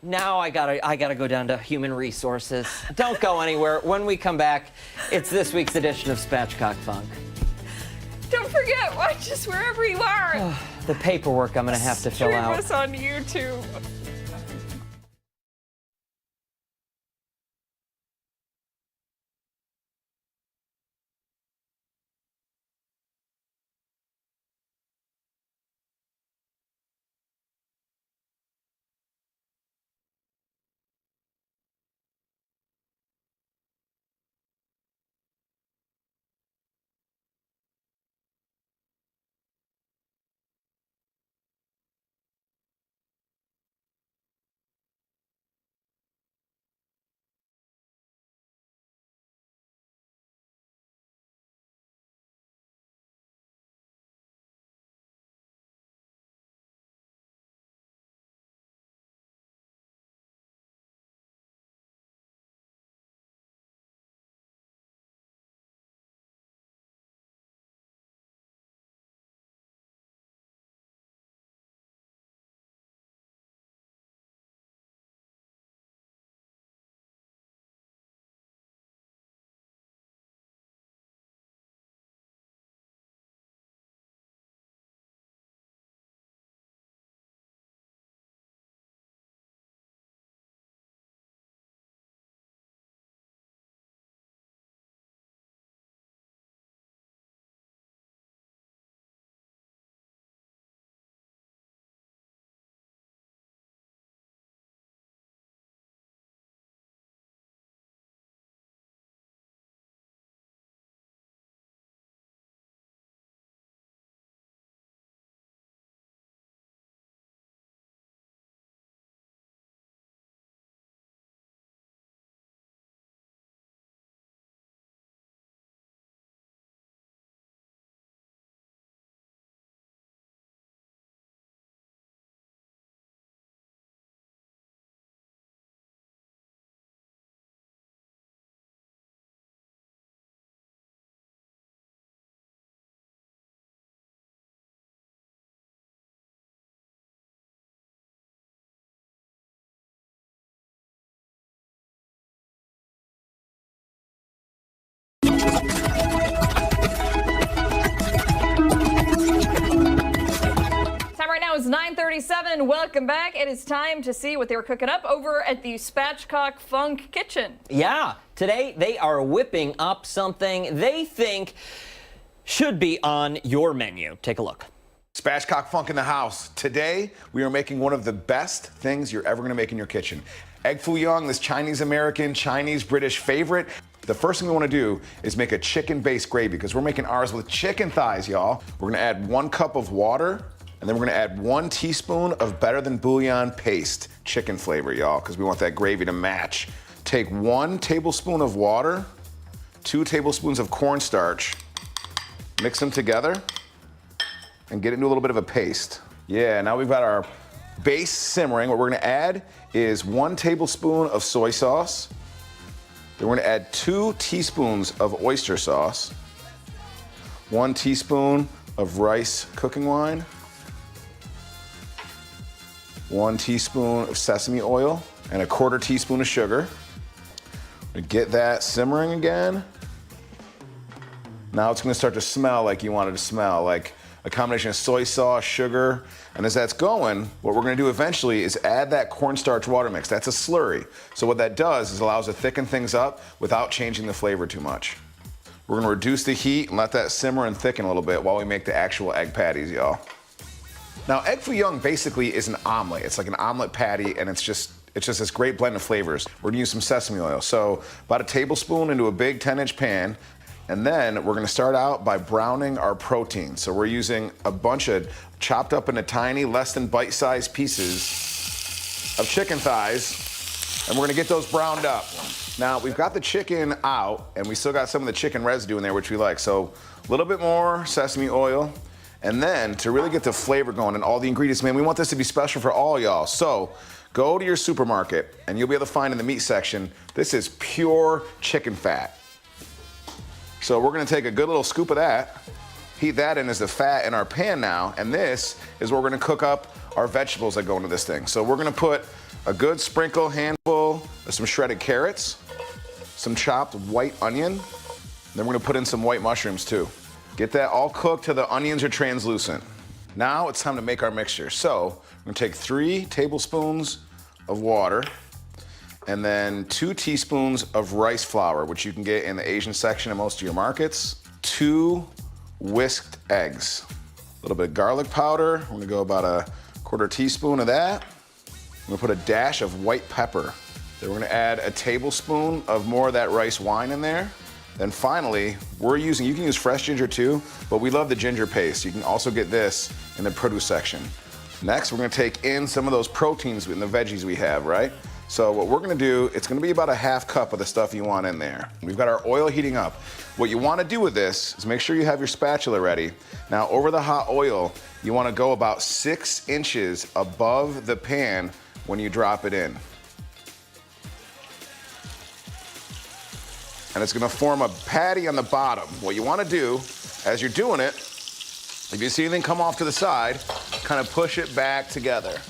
Now I gotta go down to human resources. Don't go anywhere. When we come back, it's this week's edition of Spatchcock Funk. Don't forget, watch us wherever you are. The paperwork I'm gonna have to fill Stream out. us on YouTube. 6:37. Welcome back. It is time to see what they were cooking up over at the Spatchcock Funk Kitchen. Yeah, today they are whipping up something they think should be on your menu. Take a look. Spatchcock Funk in the house. Today, we are making one of the best things you're ever gonna make in your kitchen. Egg foo young, this Chinese-American, Chinese-British favorite. The first thing we wanna do is make a chicken-based gravy because we're making ours with chicken thighs, y'all. We're gonna add 1 cup of water, and then we're gonna add 1 teaspoon of Better Than Bouillon paste, chicken flavor, y'all, because we want that gravy to match. Take 1 tablespoon of water, 2 tablespoons of cornstarch, mix them together, and get it into a little bit of a paste. Yeah, now we've got our base simmering. What we're gonna add is 1 tablespoon of soy sauce. Then we're gonna add 2 teaspoons of oyster sauce, 1 teaspoon of rice cooking wine, 1 teaspoon of sesame oil, and 1/4 teaspoon of sugar. We get that simmering again. Now it's gonna start to smell like you want it to smell, like a combination of soy sauce, sugar, and as that's going, what we're gonna do eventually is add that cornstarch water mix. That's a slurry. So what that does is allows to thicken things up without changing the flavor too much. We're gonna reduce the heat and let that simmer and thicken a little bit while we make the actual egg patties, y'all. Now, egg foo young basically is an omelet. It's like an omelet patty, and it's just this great blend of flavors. We're gonna use some sesame oil. So about 1 tablespoon into a big 10-inch pan. And then we're gonna start out by browning our protein. So we're using a bunch of chopped up into tiny, less than bite-sized pieces of chicken thighs, and we're gonna get those browned up. Now, we've got the chicken out, and we still got some of the chicken residue in there, which we like. So a little bit more sesame oil, and then to really get the flavor going and all the ingredients, man, we want this to be special for all y'all. So go to your supermarket, and you'll be able to find in the meat section, this is pure chicken fat. So we're gonna take a good little scoop of that, heat that in as the fat in our pan now, and this is where we're gonna cook up our vegetables that go into this thing. So we're gonna put a good sprinkle, handful of some shredded carrots, some chopped white onion, then we're gonna put in some white mushrooms too. Get that all cooked till the onions are translucent. Now it's time to make our mixture. So we're gonna take 3 tablespoons of water, and then 2 teaspoons of rice flour, which you can get in the Asian section of most of your markets, 2 whisked eggs, a little bit of garlic powder. We're gonna go about 1/4 teaspoon of that. I'm gonna put a dash of white pepper. Then we're gonna add 1 tablespoon of more of that rice wine in there. Then finally, you can use fresh ginger too, but we love the ginger paste. You can also get this in the produce section. Next, we're gonna take in some of those proteins in the veggies we have, right? So what we're gonna do, it's gonna be about 1/2 cup of the stuff you want in there. We've got our oil heating up. What you wanna do with this is make sure you have your spatula ready. Now over the hot oil, you wanna go about 6 inches above the pan when you drop it in. And it's gonna form a patty on the bottom. What you wanna do, as you're doing it, if you see anything come off to the side, kind of push it back together.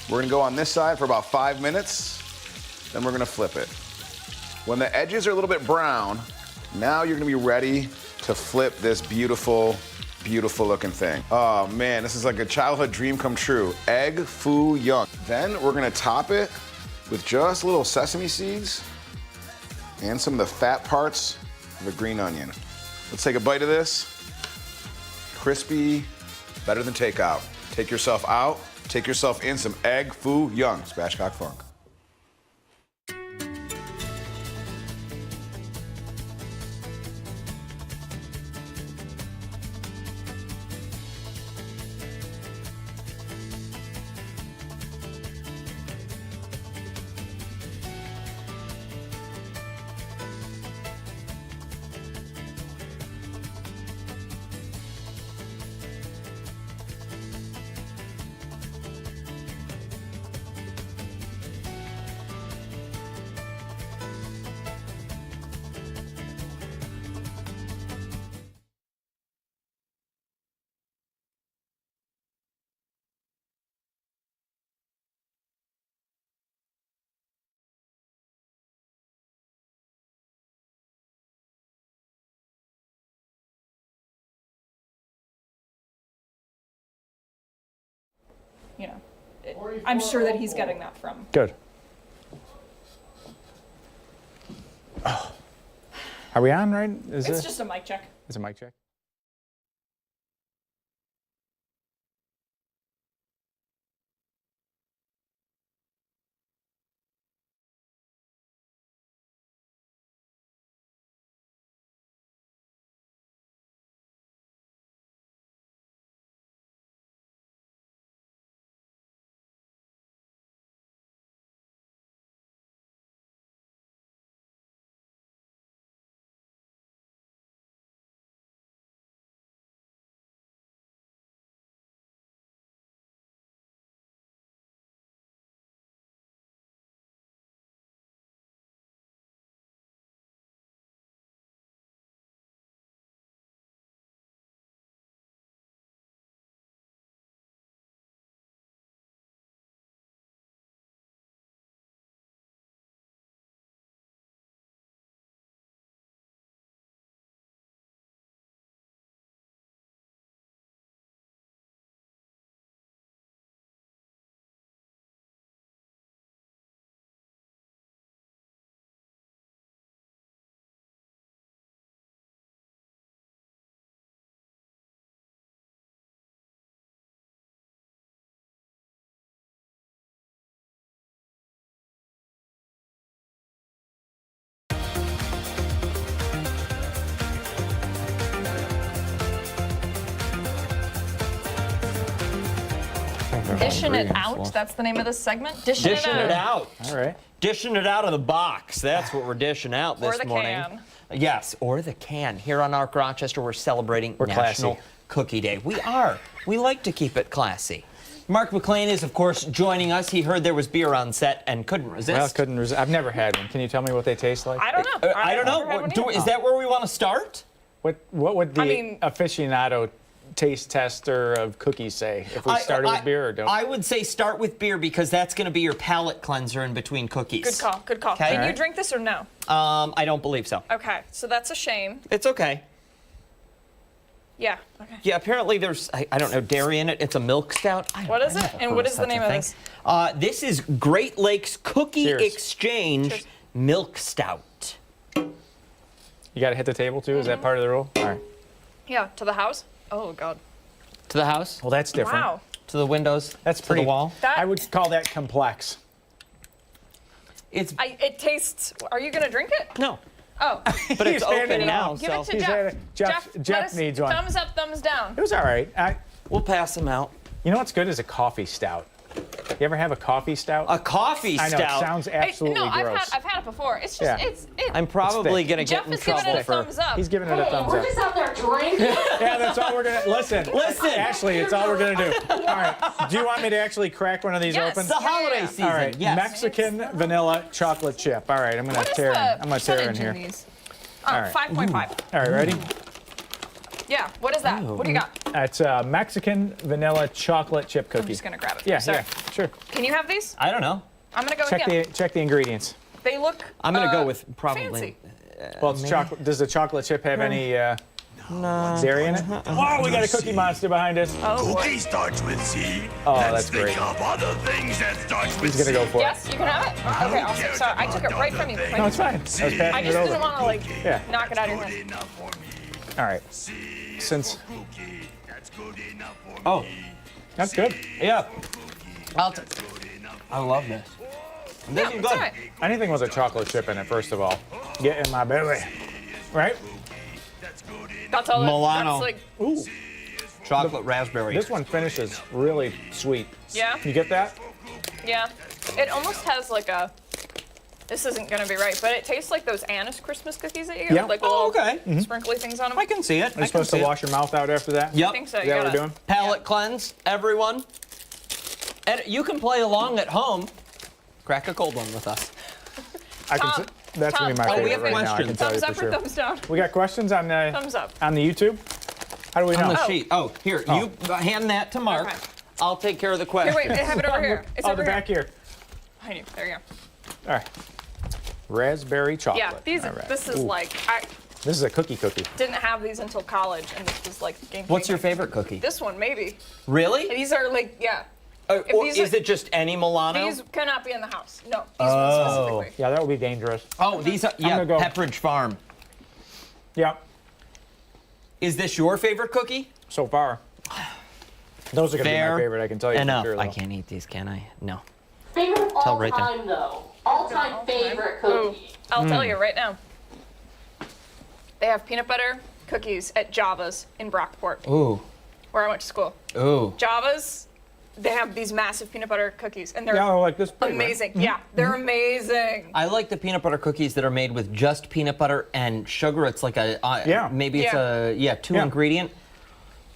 We're gonna go on this side for about 5 minutes, then we're gonna flip it. When the edges are a little bit brown, now you're gonna be ready to flip this beautiful, beautiful looking thing. Oh man, this is like a childhood dream come true. Egg foo young. Then we're gonna top it with just little sesame seeds and some of the fat parts of a green onion. Let's take a bite of this. Crispy, better than takeout. Take yourself out. Take yourself in some egg foo young. Spatchcock Funk. I'm sure that he's getting that from. Good. Oh. Are we on, right? It's just a mic check. It's a mic check. Dishing it out. That's the name of this segment. Dishing It out. All right. Dishing it out of the box. That's what we're dishing out this Or the morning. can. Yes, or the can. Here on Arc Rochester, we're celebrating National classy. Cookie Day. We are. We like to keep it classy. Mark McLean is, of course, joining us. He heard there was beer on set and couldn't resist. Well, couldn't resist. I've never had one. Can you tell me what they taste like? I don't know. I don't know. Never had one either. Is that where we want to start? What would the I mean- aficionado taste tester of cookies say if we started with beer or don't? I would say start with beer because that's going to be your palate cleanser in between cookies. Good call. Good call. Okay. Can All you right. drink this or no? I don't believe so. Okay, so that's a shame. It's okay. Yeah. Okay. Yeah, apparently there's, I don't know, dairy in it. It's a milk stout. What is it? And what is the name of this? This is Great Lakes Cookie Cheers. Exchange Cheers. Milk Stout. You got to hit the table too? Is that part of the rule? All right. Yeah, to the house. Oh God. To the house? Well, that's different. Wow. To the windows? That's to pretty. the wall? I would call that complex. It tastes. Are you gonna drink it? No. Oh. But it's He's handing open it now, off. Give it to He's Jeff. handing- Jeff let us- needs one. Thumbs up, thumbs down. It was all right. We'll pass them out. You know what's good is a coffee stout. You ever have a coffee stout? A coffee I know, stout? it sounds absolutely no, gross. I've had it before. It's just Yeah. it's. I'm probably going to get Jeff in is giving trouble it a for... thumbs up. He's giving it a thumbs We're up. just out there drinking. Yeah, that's all we're gonna listen. Listen. Ashley, it's all we're gonna do. All right. Do you want me to actually crack one of these Yes. open? It's the holiday season. All right. Yes. Mexican vanilla chocolate chip. All right. I'm gonna What is tear in. the I'm gonna tear in percentage here. these? All Oh, right. 5.5. All right. Ready? Yeah. What is that? What do you got? It's a Mexican vanilla chocolate chip cookie. I'm just gonna grab it. Yeah. Sorry. Yeah. Sure. Can you have these? I don't know. I'm gonna go Check again. the ingredients. They look. I'm going to go with probably... fancy. Well, it's chocolate. Does the chocolate chip have any dairy in it? Oh, we got a Cookie Monster behind us. Oh boy. Cookie starts with C. Oh, Let's that's great. think of other things that starts with He's gonna go for it. Yes, you can have it. Okay, awesome. Sorry, I took it right from you. No, it's fine. I was passing I it just over. didn't want to like Yeah. knock it out of your hand. All right. Since Oh, that's good. yeah. I love this. This is It's good. all right. Anything with a chocolate chip in it, first of all, get in my belly. Right? That's all. Milano. That's like. Ooh. Chocolate raspberry. This one finishes really sweet. Yeah. You get that? Yeah. It almost has like a. This isn't gonna be right, but it tastes like those Annis Christmas cookies that you get Yeah. with like Oh, little okay. sprinkly things on them. I can see it. Are you supposed to wash your mouth out after that? Yep. I think so. Is You that what gotta- we're doing? Palate cleanse, everyone. And you can play along at home. Crack a cold one with us. I can. Tom, That's gonna be my Tom, favorite we have right now. I can questions. tell you Thumbs for up sure. or thumbs down? We got questions on Thumbs up. on the YouTube. How do we know? On the sheet. Oh, here. Oh. You hand that to Mark. Okay. I'll take care of the Here, question. wait. I have it over here. It's oh, over the here. back here. I knew. There you go. All right. Raspberry chocolate. Yeah. These. All right. This is Ooh. like I This is a cookie. didn't have these until college, and this was like game. What's your changer. favorite cookie? This one maybe. Really? These are like yeah. Or these is are- it just any Milano? These cannot be in the house. No, these Oh. ones specifically. Yeah, that would be dangerous. Oh, these are, yeah, gonna go- Pepperidge Farm. Yeah, Is this your favorite cookie? so far. Those are going to be Fair my favorite, I can tell you enough. for sure. I though. can't eat these, can I? No. Favorite of Tell all right there. time, though. All-time favorite cookie. I'll tell you right now. They have peanut butter cookies at Java's in Brockport, Ooh. where I went to school. Ooh. Java's, they have these massive peanut butter cookies, and they're Yeah, I like this big, right? amazing. Mm-hmm. Yeah, they're amazing. I like the peanut butter cookies that are made with just peanut butter and sugar. It's like a Yeah. maybe it's Yeah. a two Yeah. ingredient.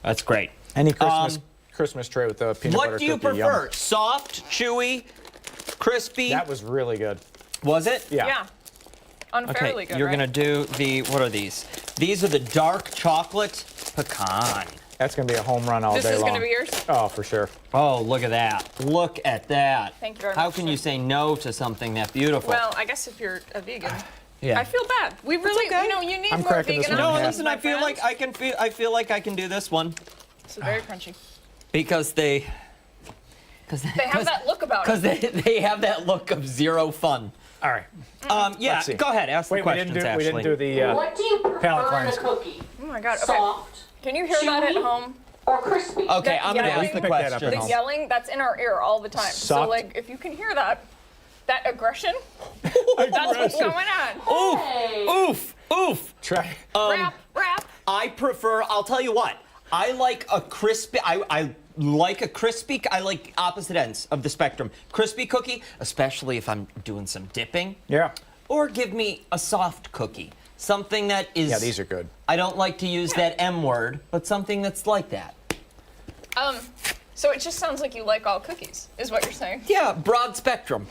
That's great. Any Christmas tray with the peanut butter What do you cookie, yum. prefer? Soft, chewy, crispy? That was really good. Was it? Yeah. Yeah. Unfairly Okay, good. you're right? gonna do the, what are these? These are the dark chocolate pecan. That's going to be a home run all This day is long. gonna be yours? Oh, for sure. Oh, look at that. Look at that. Thank you very How much, can sir. you say no to something that beautiful? Well, I guess if you're a vegan. Yeah. I feel bad. We really, you know, you need I'm more cracking this vegan one in no, half. options, listen, my I feel friend. like I feel like I can do this one This is very crunchy. because they They have that look about because it. they have that look of zero fun. All right. Yeah, Let's see. go ahead, ask Wait, the questions, we Ashley. didn't do the What do you palate prefer in a cleanse. cookie? Oh my god. Okay. Soft Can you hear that at chewy, home? or crispy? Okay, That I'm gonna yelling- ask the Pick that up at questions. The yelling, that's in our ear all the time. So Soft. like, if you can hear that aggression, that's what's going on. Oof, oof. Try. Rap. I prefer. I'll tell you what. I like a crispy. I like a crispy. I like opposite ends of the spectrum. Crispy cookie, especially if I'm doing some dipping. Yeah. Or give me a soft cookie. Something that is. Yeah, these are good. I don't like to use that M word, but something that's like that. So it just sounds like you like all cookies, is what you're saying. Yeah, broad spectrum.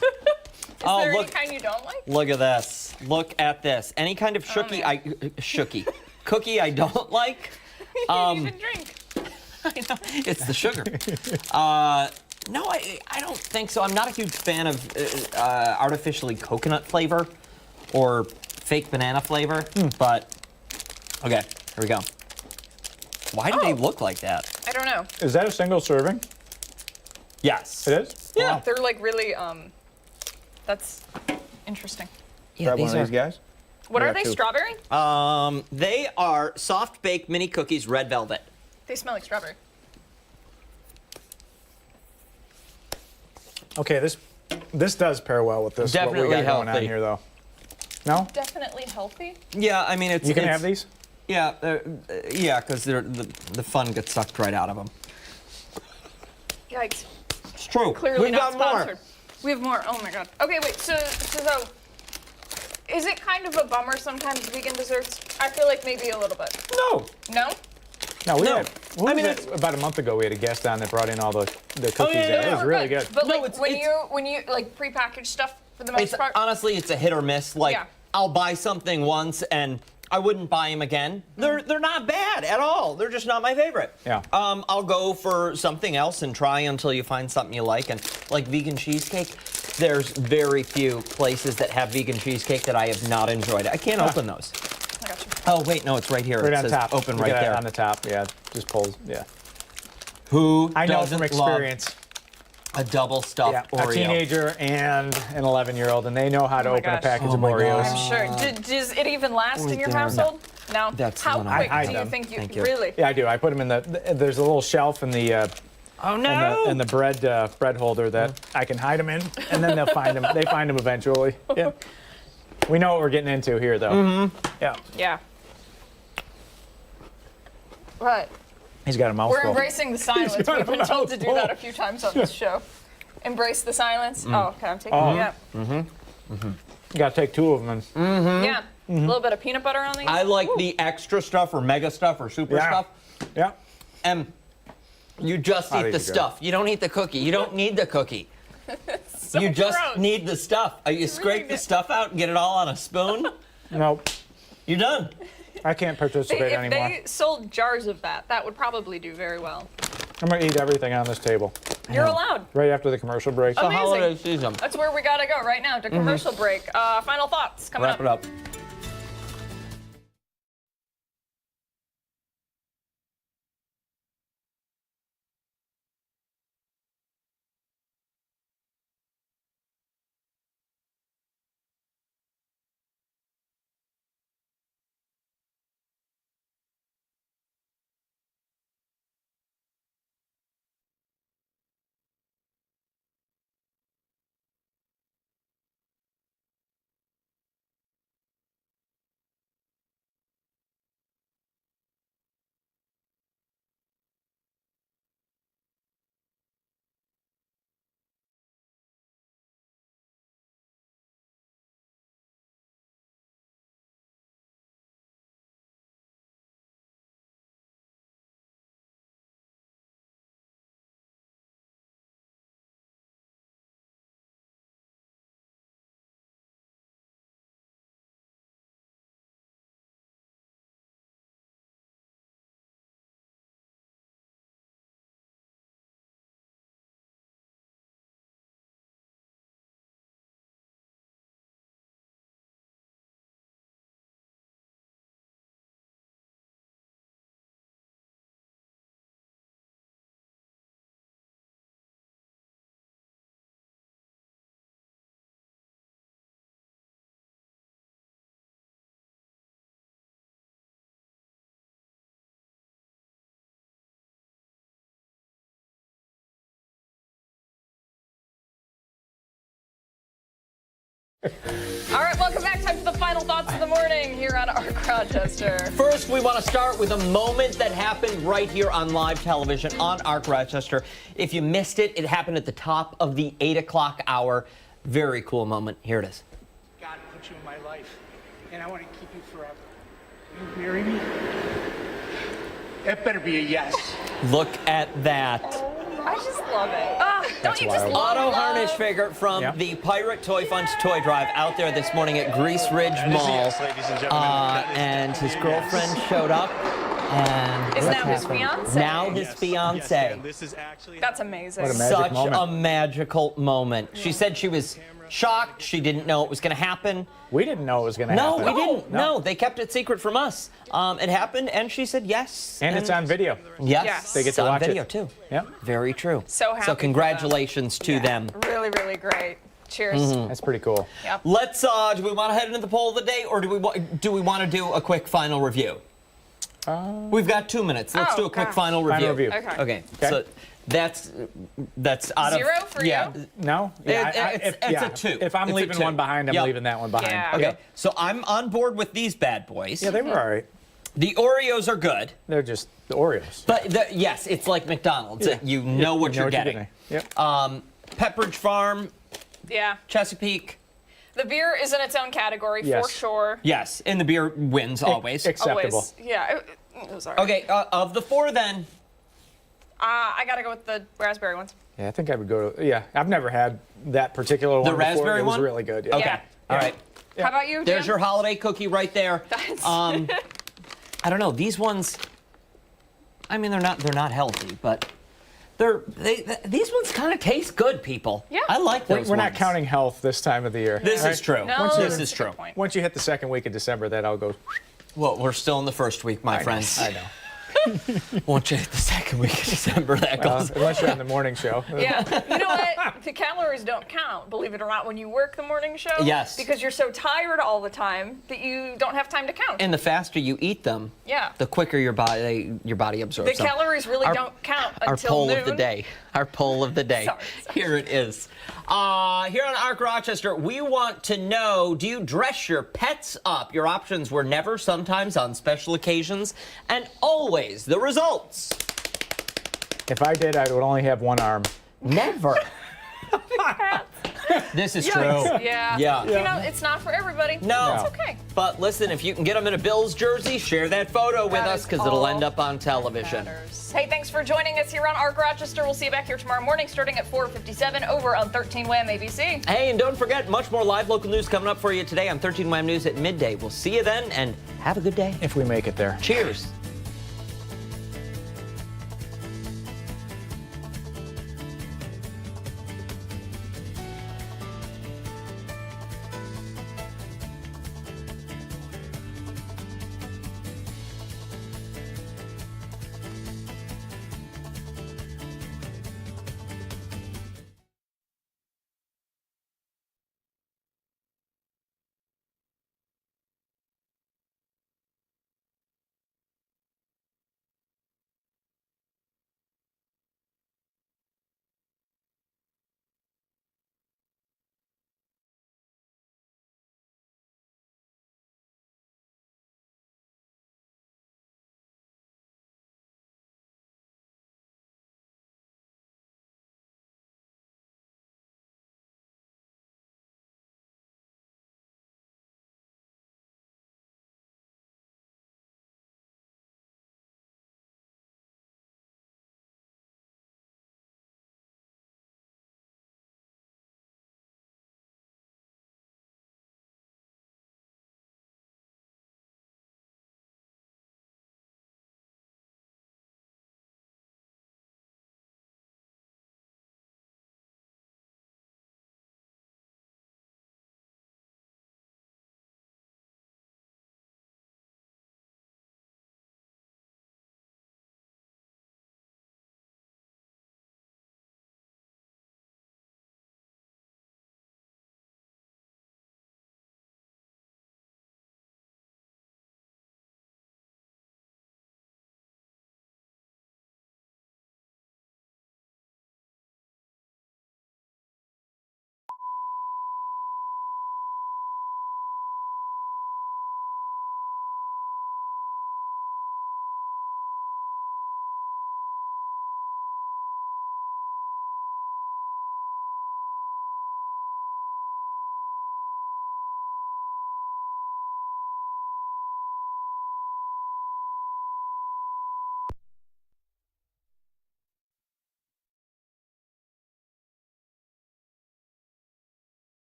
Is Oh, there look. any kind you don't like? Look at this. Look at this. Any kind of shooky, cookie I don't like. You can't even drink. I know, it's the sugar. No, I don't think so. I'm not a huge fan of artificially coconut flavor or fake banana flavor, but okay, here we go. Why do they look like that? I don't know. Is that a single serving? Yes. It is? Yeah. They're like really, that's interesting. Yeah, Grab one of these guys. What I are got they, two. strawberry? They are soft baked mini cookies, red velvet. They smell like strawberry. Okay, this does pair well with this. Definitely what we got going on healthy. here, though. No? Definitely healthy. Yeah, I mean it's. You can it's- have these? Yeah, yeah, because the fun gets sucked right out of them. Yikes. It's true. Clearly We've not got more. sponsored. We have more. Oh my god. Okay, wait. So, is it kind of a bummer sometimes vegan desserts? I feel like maybe a little bit. No. No? No, we No. had. What was it? About a month ago, we had a guest on that brought in all the cookies. yeah, in. yeah. It was really good. But No, like it's- when you like prepackaged stuff for the most It's part. honestly, it's a hit or miss. Like Yeah. I'll buy something once and I wouldn't buy them again. They're not bad at all. They're just not my favorite. Yeah. I'll go for something else and try until you find something you like. And like vegan cheesecake, there's very few places that have vegan cheesecake that I have not enjoyed. I can't open those. I got you. Oh wait, no, it's right here. Right it on says top. open Look right at that there. on the top. Yeah, just pulls. Yeah. Who I know doesn't from experience. love a double stuffed A Oreo? teenager and an 11-year-old, and they know how to Oh my open a gosh. package Oh of my Oreos. gosh. I'm sure. Does it even last in your there. household? No. That's How one I quick hide do you them. think you Thank you. really? Yeah, I do. I put them in there's a little shelf in the Oh no! in the bread holder that I can hide them in, and then they'll find them. They find them eventually. Yeah. We know what we're getting into here, though. Mm-hmm. Yeah. Yeah. Right. He's got a mouthful. We're embracing the silence. got We've a been told to do that mouthful. a few times on this show. Embrace the silence. Oh, okay. I'm taking Oh. it. You got to take two of them. And, Yeah. A little bit of peanut butter on these. I like the extra stuff or mega stuff or super Yeah. stuff. yeah. And you just Oh, eat the these are good. stuff. You don't eat the cookie. You don't need the cookie. You just gross. need the stuff. You scrape the stuff out and get it all on a spoon. Nope. You're done. I can't participate If anymore. they sold jars of that would probably do very well. I'm going to eat everything on this table. You're allowed. Right after the commercial break. Amazing. Holiday season. That's where we gotta go right now to commercial break. Final thoughts coming Wrap up. it up. All right, welcome back. Time for the final thoughts of the morning here on Arc Rochester. First, we want to start with a moment that happened right here on live television on Arc Rochester. If you missed it, it happened at the top of the 8 o'clock hour. Very cool moment. Here it is. God put you in my life, and I want to keep you forever. Will you marry me? That better be a yes. Look at that. I just love it. Don't you just love Otto love? Harnish figure from the Pirate Toy Fund's toy drive out there this morning at Grease Ridge Mall. yes, ladies and gentlemen. And his girlfriend showed up. And Is what's now his happening? fiance. Now his fiance. This is actually That's amazing. What a magic Such moment. a magical moment. She said she was shocked. She didn't know it was going to happen. We didn't know it was going to No, happen. we didn't. No, they kept it secret from us. It happened, and she said yes. And it's on video. Yes, They get it's to on watch video it. too. Yep. Very true. So happy So for congratulations to them. Really, really great. Cheers. That's pretty cool. Yep. Let's. Do we want to head into the poll of the day, or do we want to do a quick final review? We've got 2 minutes. Let's Oh, do a quick gosh. final review. review. Okay. Okay. So that's out of 0 for Yeah. you? No? Yeah, It's a 2. If I'm It's a leaving 2. one behind, I'm Yep. leaving that one behind. Yeah. Okay. So I'm on board with these bad boys. Yeah, they were all right. The Oreos are good, They're just the Oreos. but yes, it's like McDonald's. Yeah. You know what You know you're getting. Yep. Pepperidge Farm, Yeah. Chesapeake. The beer is in its own category for Yes. sure. Yes, and the beer wins always. Acceptable. Always. Yeah. It was all right. Okay, of the 4 then. I gotta go with the raspberry ones. Yeah, I think I would go to, yeah, I've never had that particular one before. raspberry It was one? really good. Yeah. Okay. Yeah. All right. How about you, There's Jim? your holiday cookie right there. That's- I don't know. These ones, I mean, they're not healthy, but these ones kind of taste good, people. Yeah. I like those We're not ones. counting health this time of the year. This right? is true. No, This that's is a good true. point. Once you hit the second week of December, that all goes. Well, we're still in the first week, my friends. I know. Once you hit the second week of December, that goes. Unless you're on the morning show. Yeah. You know what? The calories don't count, believe it or not, when you work the morning show. Yes. Because you're so tired all the time that you don't have time to count. And the faster you eat them, Yeah. the quicker your body absorbs The them. calories really Our- don't count Our until poll noon. of the day. Our poll of the day. Sorry. Here it is. Here on Arc Rochester, we want to know, do you dress your pets up? Your options were never, sometimes, on special occasions, and always. The results. If I did, I would only have one arm. Never. This is true. Yikes. Yeah. Yeah. You know, it's not for everybody. No. It's okay. But listen, if you can get them in a Bills jersey, share that photo with That us is because it'll all end up on television. Hey, thanks for joining us here on Arc Rochester. We'll see you back here tomorrow morning starting at 4:57 over on 13 Wham ABC. Hey, and don't forget, much more live local news coming up for you today on 13 Wham News at midday. We'll see you then, and have a good day. If we make it there. Cheers.